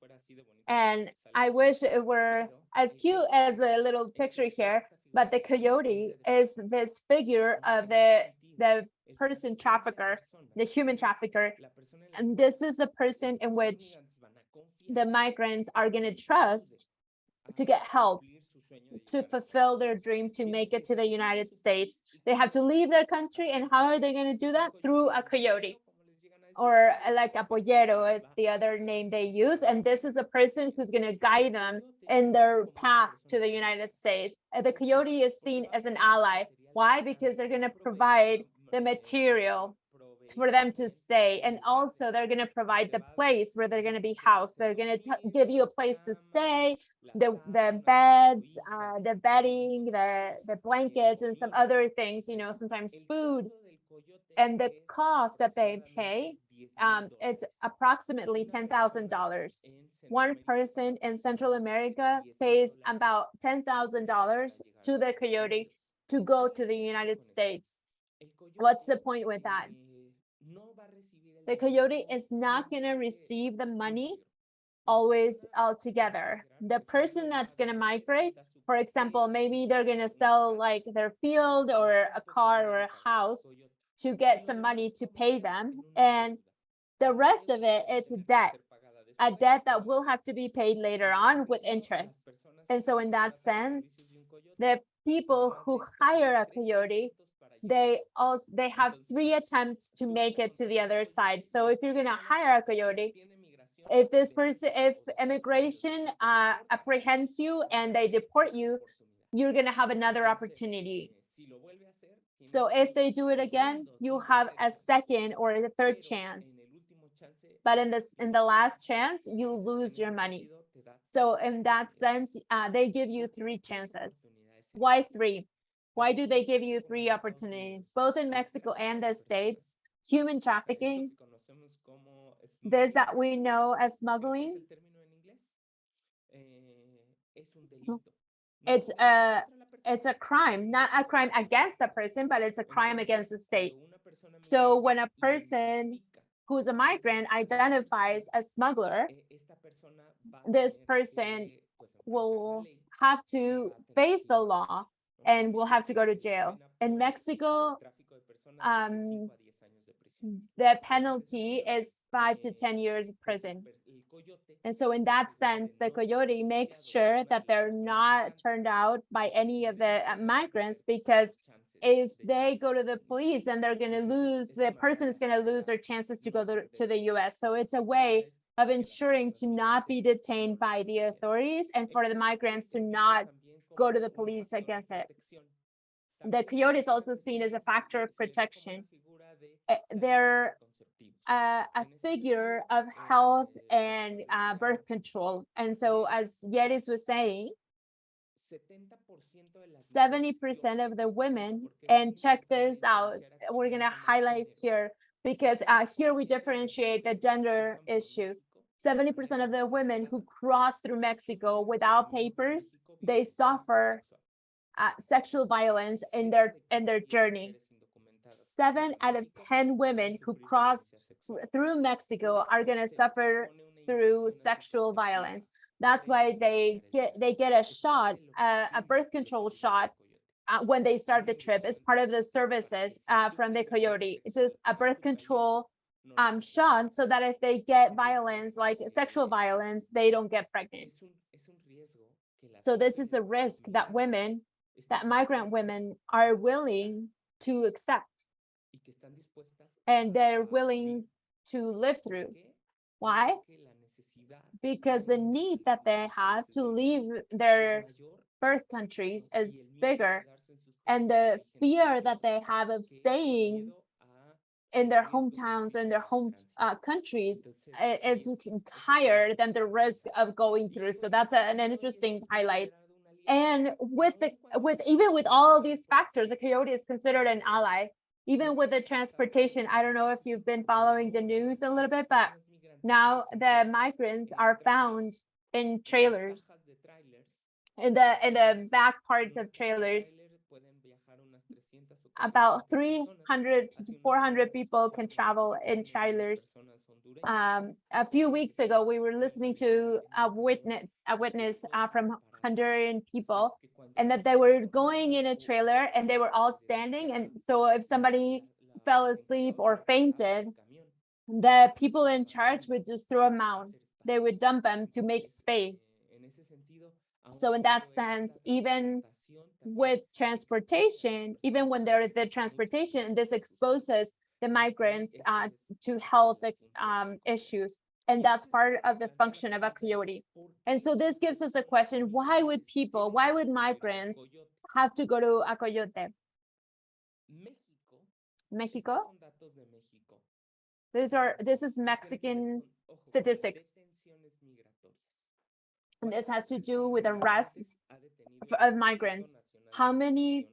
And I wish it were as cute as the little picture here, but the coyote is this figure of the person trafficker, the human trafficker. And this is the person in which the migrants are going to trust to get help, to fulfill their dream, to make it to the United States. They have to leave their country, and how are they going to do that? Through a coyote, or like a pollero, it's the other name they use. And this is a person who's going to guide them in their path to the United States. The coyote is seen as an ally. Why? Because they're going to provide the material for them to stay, and also they're going to provide the place where they're going to be housed. They're going to give you a place to stay, the beds, the bedding, the blankets, and some other things, you know, sometimes food. And the cost that they pay, it's approximately $10,000. One person in Central America pays about $10,000 to the coyote to go to the United States. What's the point with that? The coyote is not going to receive the money always altogether. The person that's going to migrate, for example, maybe they're going to sell like their field or a car or a house to get some money to pay them. And the rest of it, it's a debt that will have to be paid later on with interest. And so in that sense, the people who hire a coyote, they have 3 attempts to make it to the other side. So if you're going to hire a coyote, if immigration apprehends you and they deport you, you're going to have another opportunity. So if they do it again, you have a second or a third chance. But in the last chance, you lose your money. So in that sense, they give you 3 chances. Why 3? Why do they give you 3 opportunities? Both in Mexico and the States, human trafficking, this that we know as smuggling, it's a crime, not a crime against a person, but it's a crime against the state. So when a person who's a migrant identifies a smuggler, this person will have to face the law and will have to go to jail. In Mexico, the penalty is 5 to 10 years of prison. And so in that sense, the coyote makes sure that they're not turned out by any of the migrants, because if they go to the police, then they're going to lose, the person is going to lose their chances to go to the US. So it's a way of ensuring to not be detained by the authorities and for the migrants to not go to the police against it. The coyote is also seen as a factor of protection. They're a figure of health and birth control. And so as Yeris was saying, 70% of the women, and check this out, we're going to highlight here because here we differentiate the gender issue. 70% of the women who cross through Mexico without papers, they suffer sexual violence in their journey. 7 out of 10 women who cross through Mexico are going to suffer through sexual violence. That's why they get a shot, a birth control shot when they start the trip as part of the services from the coyote. It's just a birth control shot so that if they get violence, like sexual violence, they don't get pregnant. So this is a risk that migrant women are willing to accept, and they're willing to live through. Why? Because the need that they have to leave their birth countries is bigger, and the fear that they have of staying in their hometowns and their home countries is higher than the risk of going through. So that's an interesting highlight. And even with all of these factors, the coyote is considered an ally. Even with the transportation, I don't know if you've been following the news a little bit, but now the migrants are found in trailers, in the back parts of trailers. About 300 to 400 people can travel in trailers. A few weeks ago, we were listening to a witness from Honduran people, and that they were going in a trailer and they were all standing. And so if somebody fell asleep or fainted, the people in charge would just throw them out. They would dump them to make space. So in that sense, even with transportation, even when there is the transportation, this exposes the migrants to health issues. And that's part of the function of a coyote. And so this gives us a question: why would migrants have to go to a coyote? Mexico? This is Mexican statistics. And this has to do with arrests of migrants. How many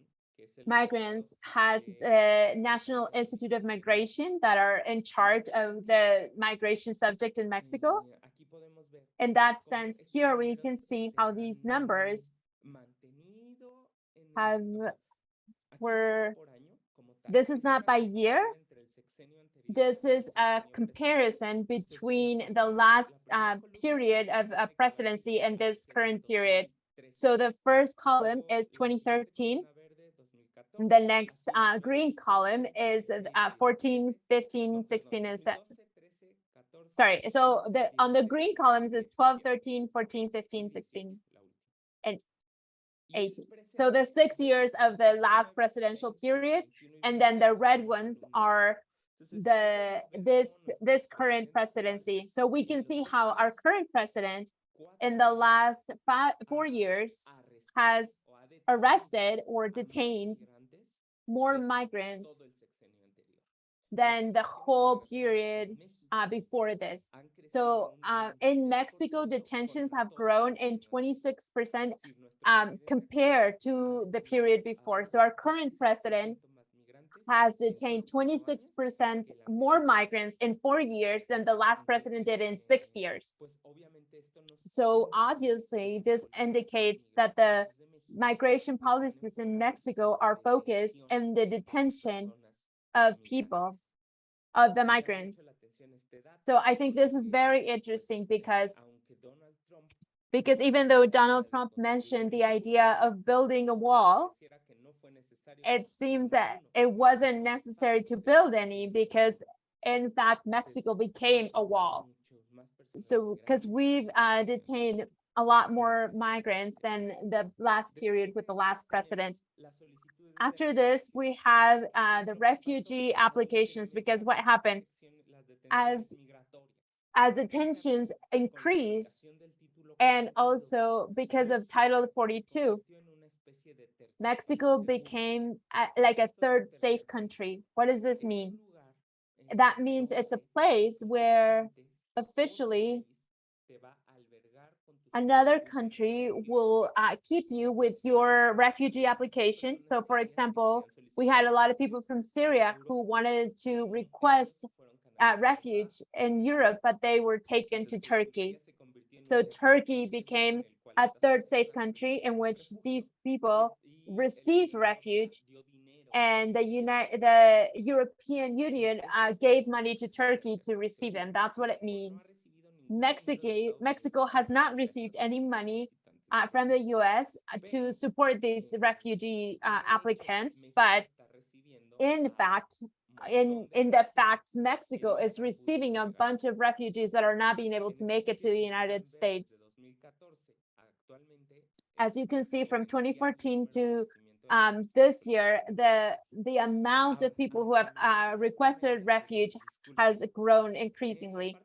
migrants has the National Institute of Migration that are in charge of the migration subject in Mexico? In that sense, here we can see how these numbers this is not by year. This is a comparison between the last period of presidency and this current period. So the first column is 2013. The next green column is 14, 15, 16, and 17. Sorry, so on the green columns is 12, 13, 14, 15, 16, and 18. So the 6 years of the last presidential period, and then the red ones are this current presidency. So we can see how our current president in the last 4 years has arrested or detained more migrants than the whole period before this. So in Mexico, detentions have grown in 26% compared to the period before. So our current president has detained 26% more migrants in 4 years than the last president did in 6 years. So obviously, this indicates that the migration policies in Mexico are focused on the detention of people, of the migrants. So I think this is very interesting because even though Donald Trump mentioned the idea of building a wall, it seems that it wasn't necessary to build any, because in fact, Mexico became a wall. So because we've detained a lot more migrants than the last period with the last president. After this, we have the refugee applications, because what happened as detentions increased, and also because of Title 42, Mexico became like a third safe country. What does this mean? That means it's a place where officially another country will keep you with your refugee application. So for example, we had a lot of people from Syria who wanted to request refuge in Europe, but they were taken to Turkey. So Turkey became a third safe country in which these people receive refuge, and the European Union gave money to Turkey to receive them. That's what it means. Mexico has not received any money from the US to support these refugee applicants, but in fact, Mexico is receiving a bunch of refugees that are not being able to make it to the United States. As you can see, from 2014 to this year, the amount of people who have requested refuge has grown increasingly.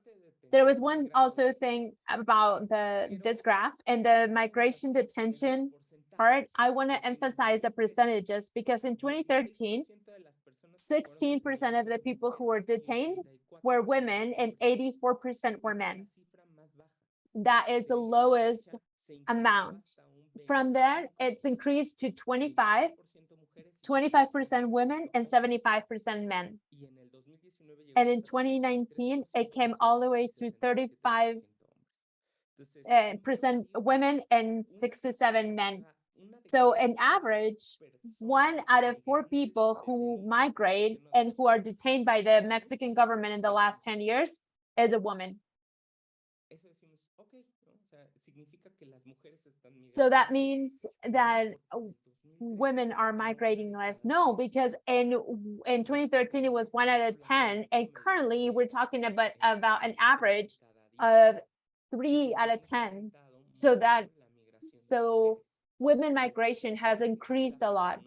There was one also thing about this graph, and the migration detention part, I want to emphasize the percentages because in 2013, 16% of the people who were detained were women and 84% were men. That is the lowest amount. From there, it's increased to 25% women and 75% men. And in 2019, it came all the way to 35% women and 67 men. So on average, 1 out of 4 people who migrate and who are detained by the Mexican government in the last 10 years is a woman. So that means that women are migrating less. No, because in 2013, it was 1 out of 10. And currently we're talking about an average of 3 out of 10. So women migration has increased a lot.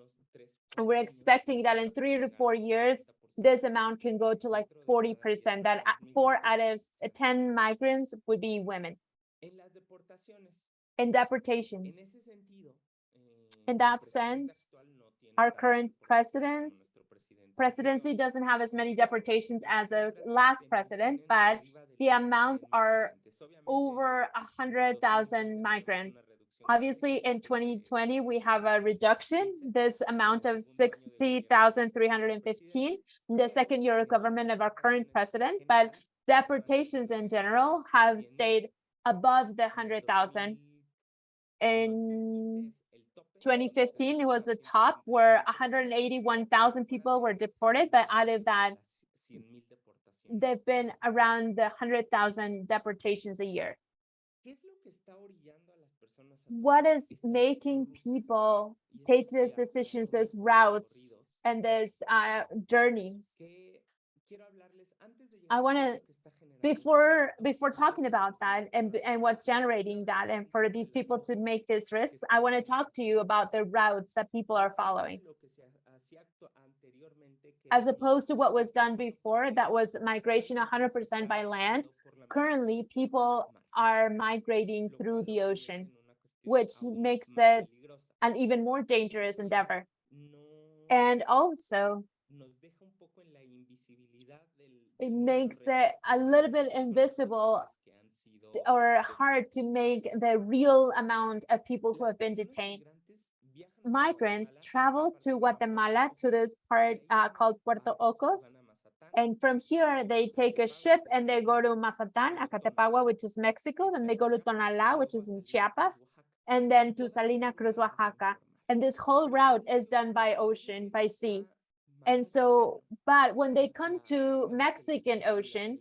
And we're expecting that in 3 to 4 years, this amount can go to like 40%, that 4 out of 10 migrants would be women. In deportations. In that sense, our current presidency doesn't have as many deportations as the last president, but the amounts are over 100,000 migrants. Obviously, in 2020, we have a reduction, this amount of 60,315 in the second year of government of our current president, but deportations in general have stayed above the 100,000. In 2015, it was the top where 181,000 people were deported, but out of that, they've been around the 100,000 deportations a year. What is making people take these decisions, these routes, and these journeys? I want to, before talking about that and what's generating that, and for these people to make these risks, I want to talk to you about the routes that people are following. As opposed to what was done before, that was migration 100% by land. Currently, people are migrating through the ocean, which makes it an even more dangerous endeavor. And also, it makes it a little bit invisible or hard to make the real amount of people who have been detained. Migrants travel to Guatemala to this part called Puerto Ocos. And from here, they take a ship and they go to Mazatán, Acatepagua, which is Mexico. Then they go to Tonalá, which is in Chiapas, and then to Salina Cruz, Oaxaca. And this whole route is done by ocean, by sea. And so, but when they come to Mexican Ocean,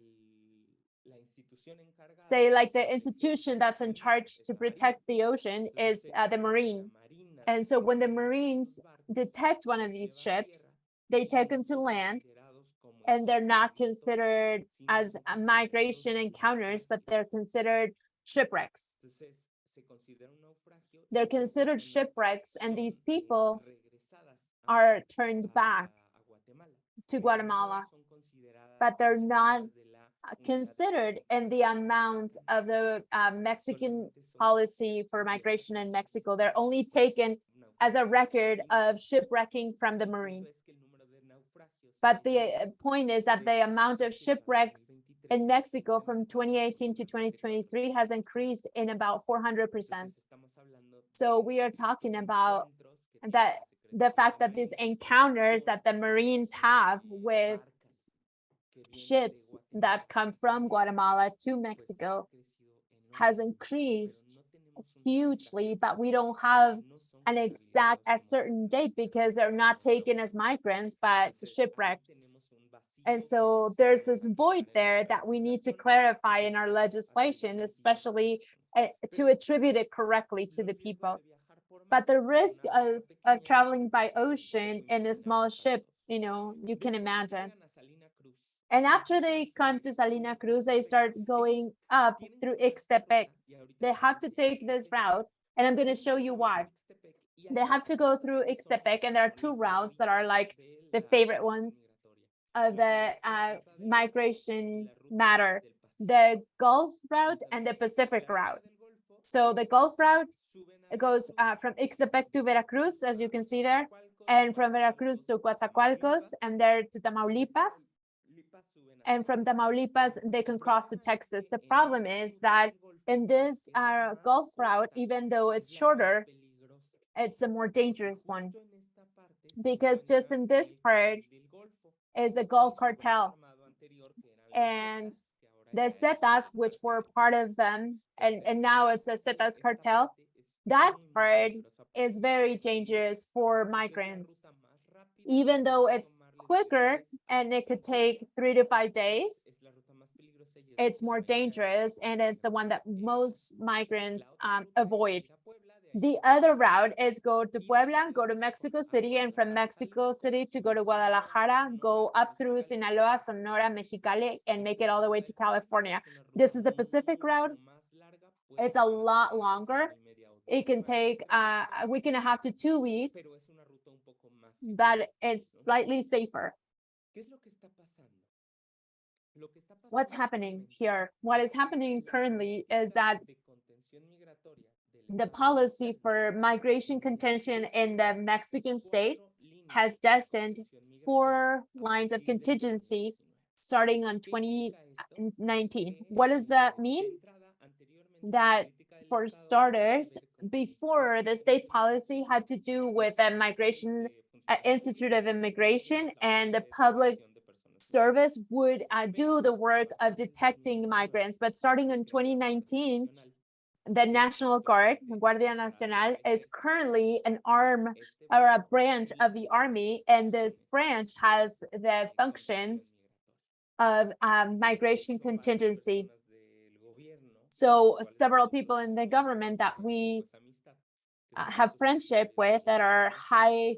say like the institution that's in charge to protect the ocean is the Marine. And so when the Marines detect one of these ships, they take them to land, and they're not considered as migration encounters, but they're considered shipwrecks. They're considered shipwrecks, and these people are turned back to Guatemala, but they're not considered in the amounts of the Mexican policy for migration in Mexico. They're only taken as a record of shipwrecking from the Marine. But the point is that the amount of shipwrecks in Mexico from 2018 to 2023 has increased in about 400%. So we are talking about that the fact that these encounters that the Marines have with ships that come from Guatemala to Mexico has increased hugely, but we don't have an exact a certain date because they're not taken as migrants but shipwrecks. And so there's this void there that we need to clarify in our legislation, especially to attribute it correctly to the people. But the risk of traveling by ocean in a small ship, you can imagine. And after they come to Salina Cruz, they start going up through Ixtepec. They have to take this route, and I'm going to show you why. They have to go through Ixtepec, and there are 2 routes that are like the favorite ones of the migration matter, the Gulf route and the Pacific route. So the Gulf route, It goes from Ixtepec to Veracruz, as you can see there, and from Veracruz to Coatzacoalcos, and there to Tamaulipas. And from Tamaulipas, they can cross to Texas. The problem is that in this Gulf route, even though it's shorter, it's a more dangerous one, because just in this part is the Gulf cartel. And the Zetas, which were part of them, and now it's the Zetas cartel, that part is very dangerous for migrants. Even though it's quicker and it could take 3 to 5 days, it's more dangerous, and it's the one that most migrants avoid. The other route is go to Puebla, go to Mexico City, and from Mexico City to go to Guadalajara, go up through Sinaloa, Sonora, Mexicali, and make it all the way to California. This is the Pacific route. It's a lot longer. It can take a week and a half to 2 weeks, but it's slightly safer. What's happening here? What is happening currently is that the policy for migration contention in the Mexican state has destined 4 lines of contingency starting on 2019. What does that mean? That for starters, before, the state policy had to do with the Migration Institute of Immigration, and the public service would do the work of detecting migrants. But starting in 2019, the National Guard, Guardia Nacional, is currently an arm or a branch of the army, and this branch has the functions of migration contingency. So several people in the government that we have friendship with, that are high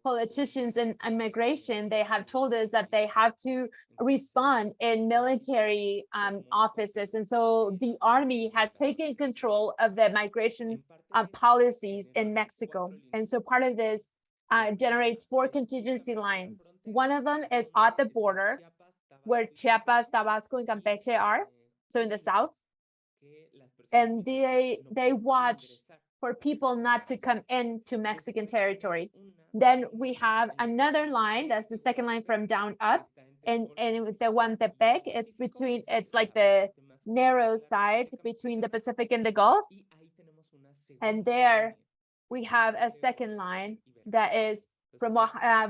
politicians in immigration, they have told us that they have to respond in military offices. And so the army has taken control of the migration policies in Mexico. And so part of this generates 4 contingency lines. One of them is at the border, where Chiapas, Tabasco, and Campeche are, so in the south. And they watch for people not to come into Mexican territory. Then we have another line, that's the second line from down up, and the Huantepec, it's like the narrow side between the Pacific and the Gulf. And there we have a second line that is from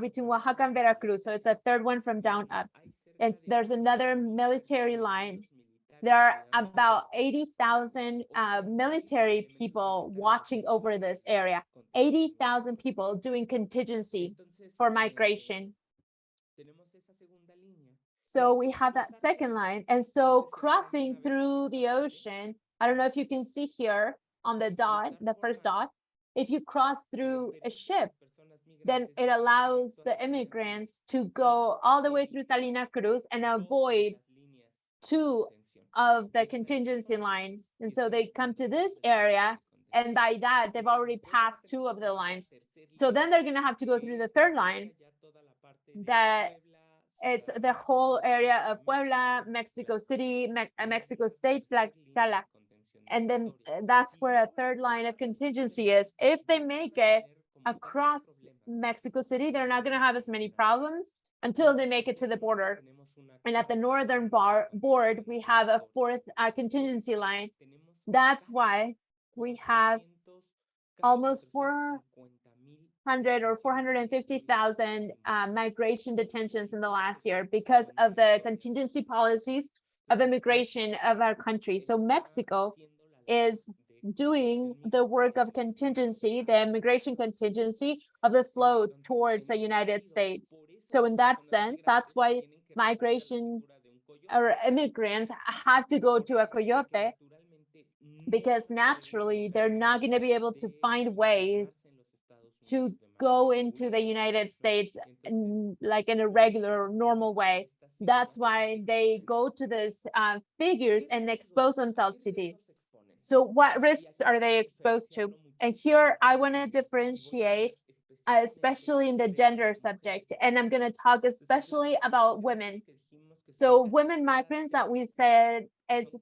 between Oaxaca and Veracruz. So it's a third one from down up. And there's another military line. There are about 80,000 military people watching over this area, 80,000 people doing contingency for migration. So we have that second line. And so crossing through the ocean, I don't know if you can see here on the dot, the first dot, if you cross through a ship, then it allows the immigrants to go all the way through Salina Cruz and avoid 2 of the contingency lines. And so they come to this area, and by that, they've already passed 2 of the lines. So then they're going to have to go through the third line, that it's the whole area of Puebla, Mexico City, Mexico State, Tlaxcala. And then that's where a third line of contingency is. If they make it across Mexico City, they're not going to have as many problems until they make it to the border. And at the northern board, we have a 4th contingency line. That's why we have almost 400 or 450,000 migration detentions in the last year because of the contingency policies of immigration of our country. So Mexico is doing the work of contingency, the immigration contingency of the flow towards the United States. So in that sense, that's why migration or immigrants have to go to a coyote, because naturally they're not going to be able to find ways to go into the United States like in a regular or normal way. That's why they go to these figures and expose themselves to these. So what risks are they exposed to? And here I want to differentiate, especially in the gender subject. And I'm going to talk especially about women. So women migrants that we said is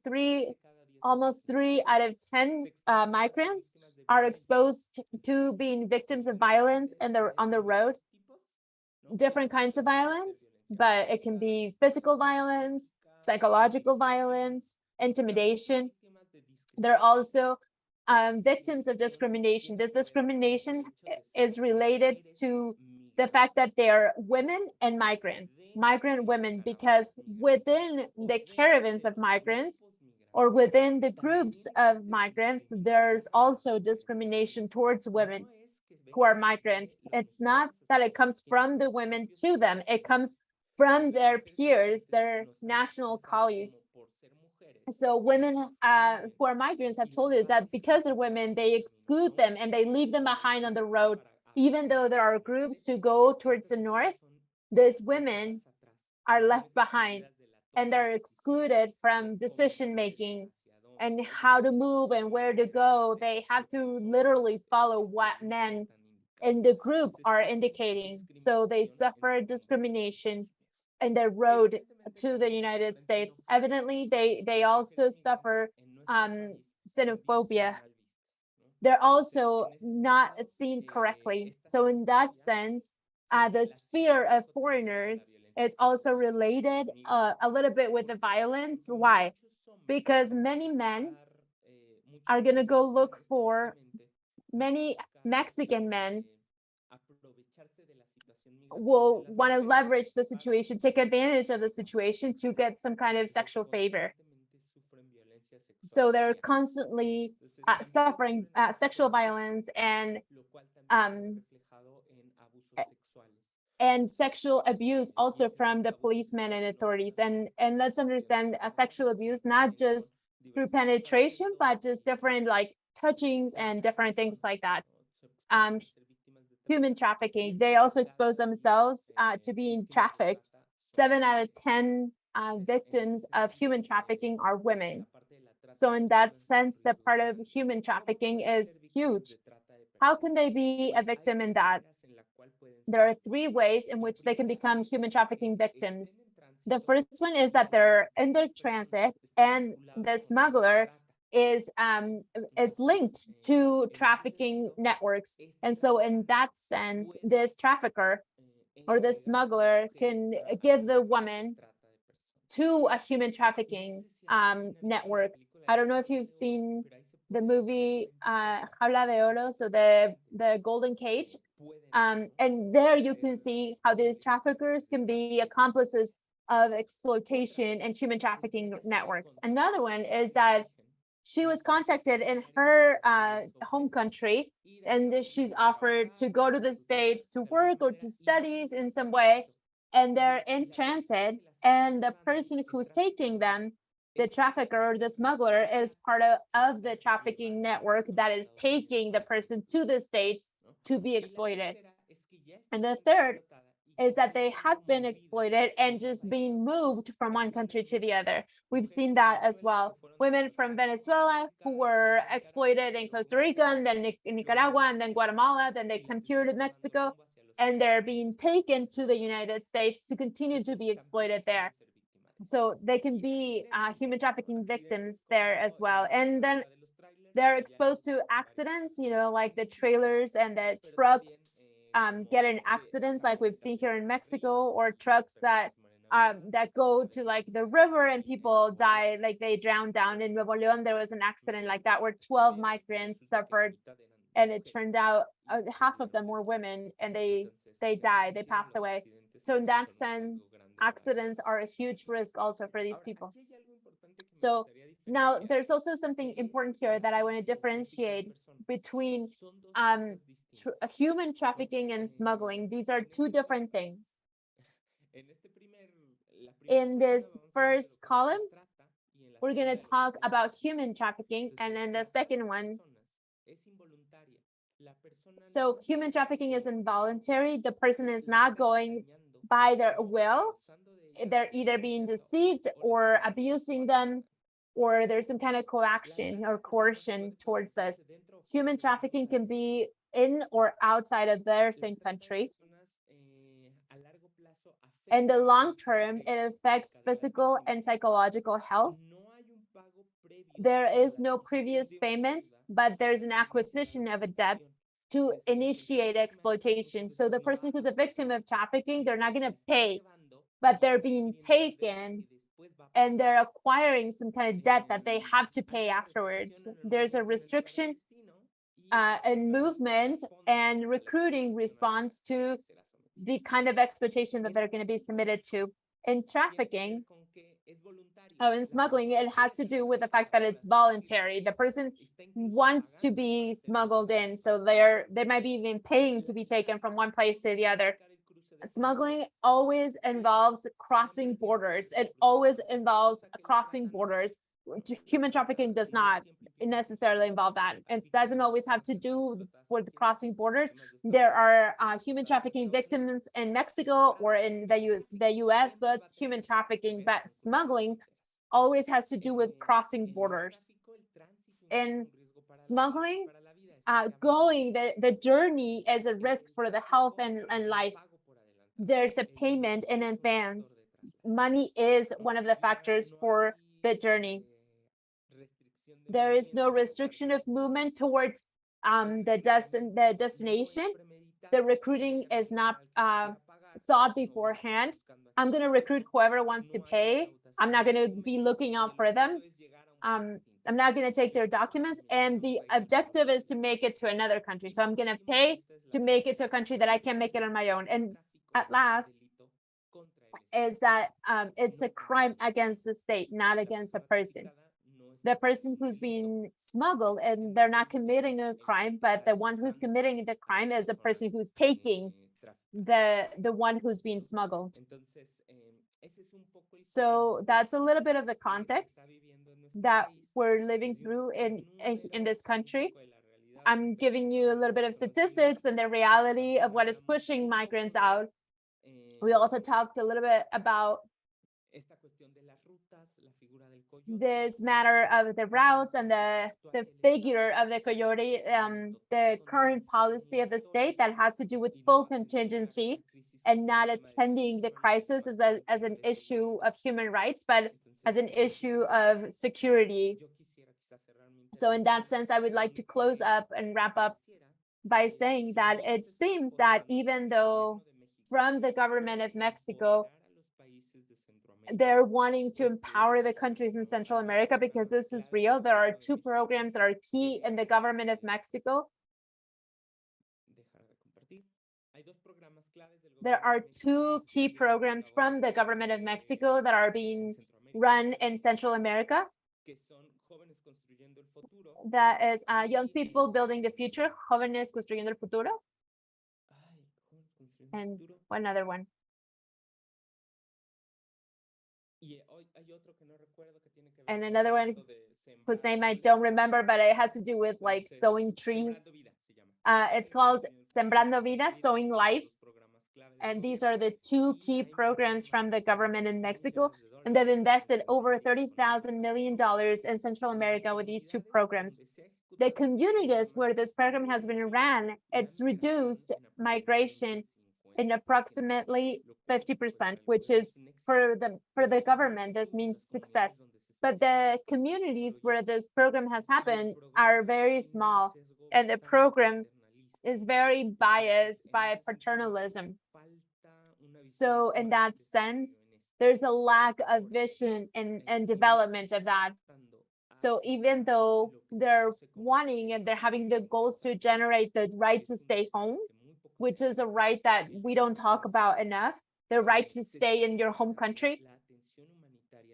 almost 3 out of 10 migrants are exposed to being victims of violence and they're on the road, different kinds of violence, but it can be physical violence, psychological violence, intimidation. They're also victims of discrimination. This discrimination is related to the fact that they are women and migrant women, because within the caravans of migrants or within the groups of migrants, there's also discrimination towards women who are migrant. It's not that it comes from the women to them, it comes from their peers, their national colleagues. So women who are migrants have told us that because they're women, they exclude them and they leave them behind on the road. Even though there are groups to go towards the north, these women are left behind and they're excluded from decision making and how to move and where to go. They have to literally follow what men in the group are indicating. So they suffer discrimination in their road to the United States. Evidently, they also suffer xenophobia. They're also not seen correctly. So in that sense, the sphere of foreigners is also related a little bit with the violence. Why? Because many men are going to go look for, many Mexican men will want to leverage the situation, take advantage of the situation to get some kind of sexual favor. So they're constantly suffering sexual violence and sexual abuse also from the policemen and authorities. And let's understand sexual abuse, not just through penetration, but just different like touchings and different things like that. Human trafficking, they also expose themselves to being trafficked. 7 out of 10 victims of human trafficking are women. So in that sense, the part of human trafficking is huge. How can they be a victim in that? There are 3 ways in which they can become human trafficking victims. The first one is that they're in their transit and the smuggler is linked to trafficking networks. And so in that sense, this trafficker or the smuggler can give the woman to a human trafficking network. I don't know if you've seen the movie Jaula de Oro, so the golden cage. And there you can see how these traffickers can be accomplices of exploitation and human trafficking networks. Another one is that she was contacted in her home country, and she's offered to go to the States to work or to study in some way, and they're in transit, and the person who's taking them, the trafficker or the smuggler, is part of the trafficking network that is taking the person to the States to be exploited. And the third is that they have been exploited and just being moved from one country to the other. We've seen that as well. Women from Venezuela who were exploited in Costa Rica, and then in Nicaragua, and then Guatemala, then they come here to Mexico, and they're being taken to the United States to continue to be exploited there. So they can be human trafficking victims there as well. And then they're exposed to accidents, like the trailers and the trucks get in accidents like we've seen here in Mexico, or trucks that go to like the river and people die, like they drowned down. In Nuevo León, there was an accident like that where 12 migrants suffered, and it turned out half of them were women, and they died, they passed away. So in that sense, accidents are a huge risk also for these people. So now there's also something important here that I want to differentiate between human trafficking and smuggling. These are 2 different things. In this first column, we're going to talk about human trafficking, and then the second one. So human trafficking is involuntary. The person is not going by their will. They're either being deceived or abusing them, or there's some kind of coaction or coercion towards us. Human trafficking can be in or outside of their same country. In the long term, it affects physical and psychological health. there is no previous payment, but there's an acquisition of a debt to initiate exploitation. So the person who's a victim of trafficking, they're not going to pay, but they're being taken and they're acquiring some kind of debt that they have to pay afterwards. There's a restriction in movement and recruiting response to the kind of exploitation that they're going to be submitted to. In trafficking, in smuggling, it has to do with the fact that it's voluntary. The person wants to be smuggled in, so they might be even paying to be taken from one place to the other. Smuggling always involves crossing borders. It always involves crossing borders. Human trafficking does not necessarily involve that. It doesn't always have to do with crossing borders. There are human trafficking victims in Mexico or in the US, that's human trafficking, but smuggling always has to do with crossing borders. In smuggling, going the journey is a risk for the health and life. There's a payment in advance. Money is one of the factors for the journey. There is no restriction of movement towards the destination. The recruiting is not thought beforehand. I'm going to recruit whoever wants to pay. I'm not going to be looking out for them. I'm not going to take their documents. And the objective is to make it to another country. So I'm going to pay to make it to a country that I can't make it on my own. And at last, is that it's a crime against the state, not against the person. The person who's being smuggled, and they're not committing a crime, but the one who's committing the crime is the person who's taking the one who's being smuggled. So that's a little bit of the context that we're living through in this country. I'm giving you a little bit of statistics and the reality of what is pushing migrants out. We also talked a little bit about this matter of the routes and the figure of the coyote, the current policy of the state that has to do with full contingency and not attending the crisis as an issue of human rights, but as an issue of security. So in that sense, I would like to close up and wrap up by saying that it seems that even though from the government of Mexico, they're wanting to empower the countries in Central America because this is real. There are two programs that are key in the government of Mexico. There are two key programs from the government of Mexico that are being run in Central America. That is Young People Building the Future, Jóvenes Construyendo el Futuro. And one other one. And another one whose name I don't remember, but it has to do with like sowing trees. It's called Sembrando Vida, Sowing Life. And these are the two key programs from the government in Mexico. And they've invested over $30,000 million in Central America with these two programs. The communities where this program has been ran, it's reduced migration in approximately 50%, which is for the government, this means success. But the communities where this program has happened are very small, and the program is very biased by paternalism. So in that sense, there's a lack of vision and development of that. So even though they're wanting and they're having the goals to generate the right to stay home, which is a right that we don't talk about enough, the right to stay in your home country,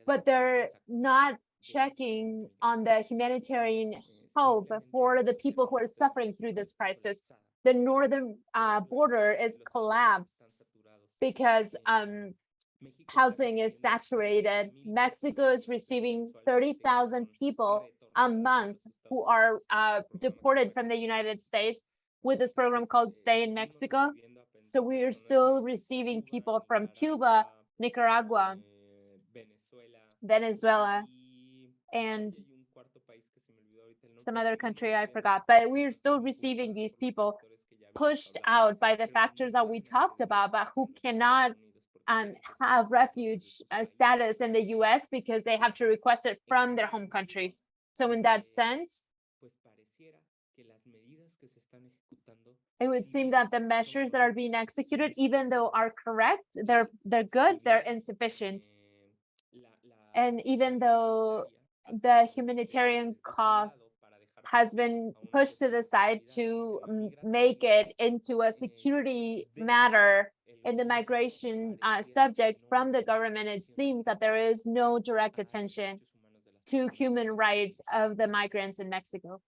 but they're not checking on the humanitarian help for the people who are suffering through this crisis. The northern border is collapsed because housing is saturated. Mexico is receiving 30,000 people a month who are deported from the United States with this program called Stay in Mexico. So we are still receiving people from Cuba, Nicaragua, Venezuela, and some other country I forgot, but we're still receiving these people pushed out by the factors that we talked about, but who cannot have refuge status in the US because they have to request it from their home countries. So in that sense, it would seem that the measures that are being executed, even though are correct, they're good, they're insufficient. And even though the humanitarian cost has been pushed to the side to make it into a security matter in the migration subject from the government, it seems that there is no direct attention to human rights of the migrants in Mexico.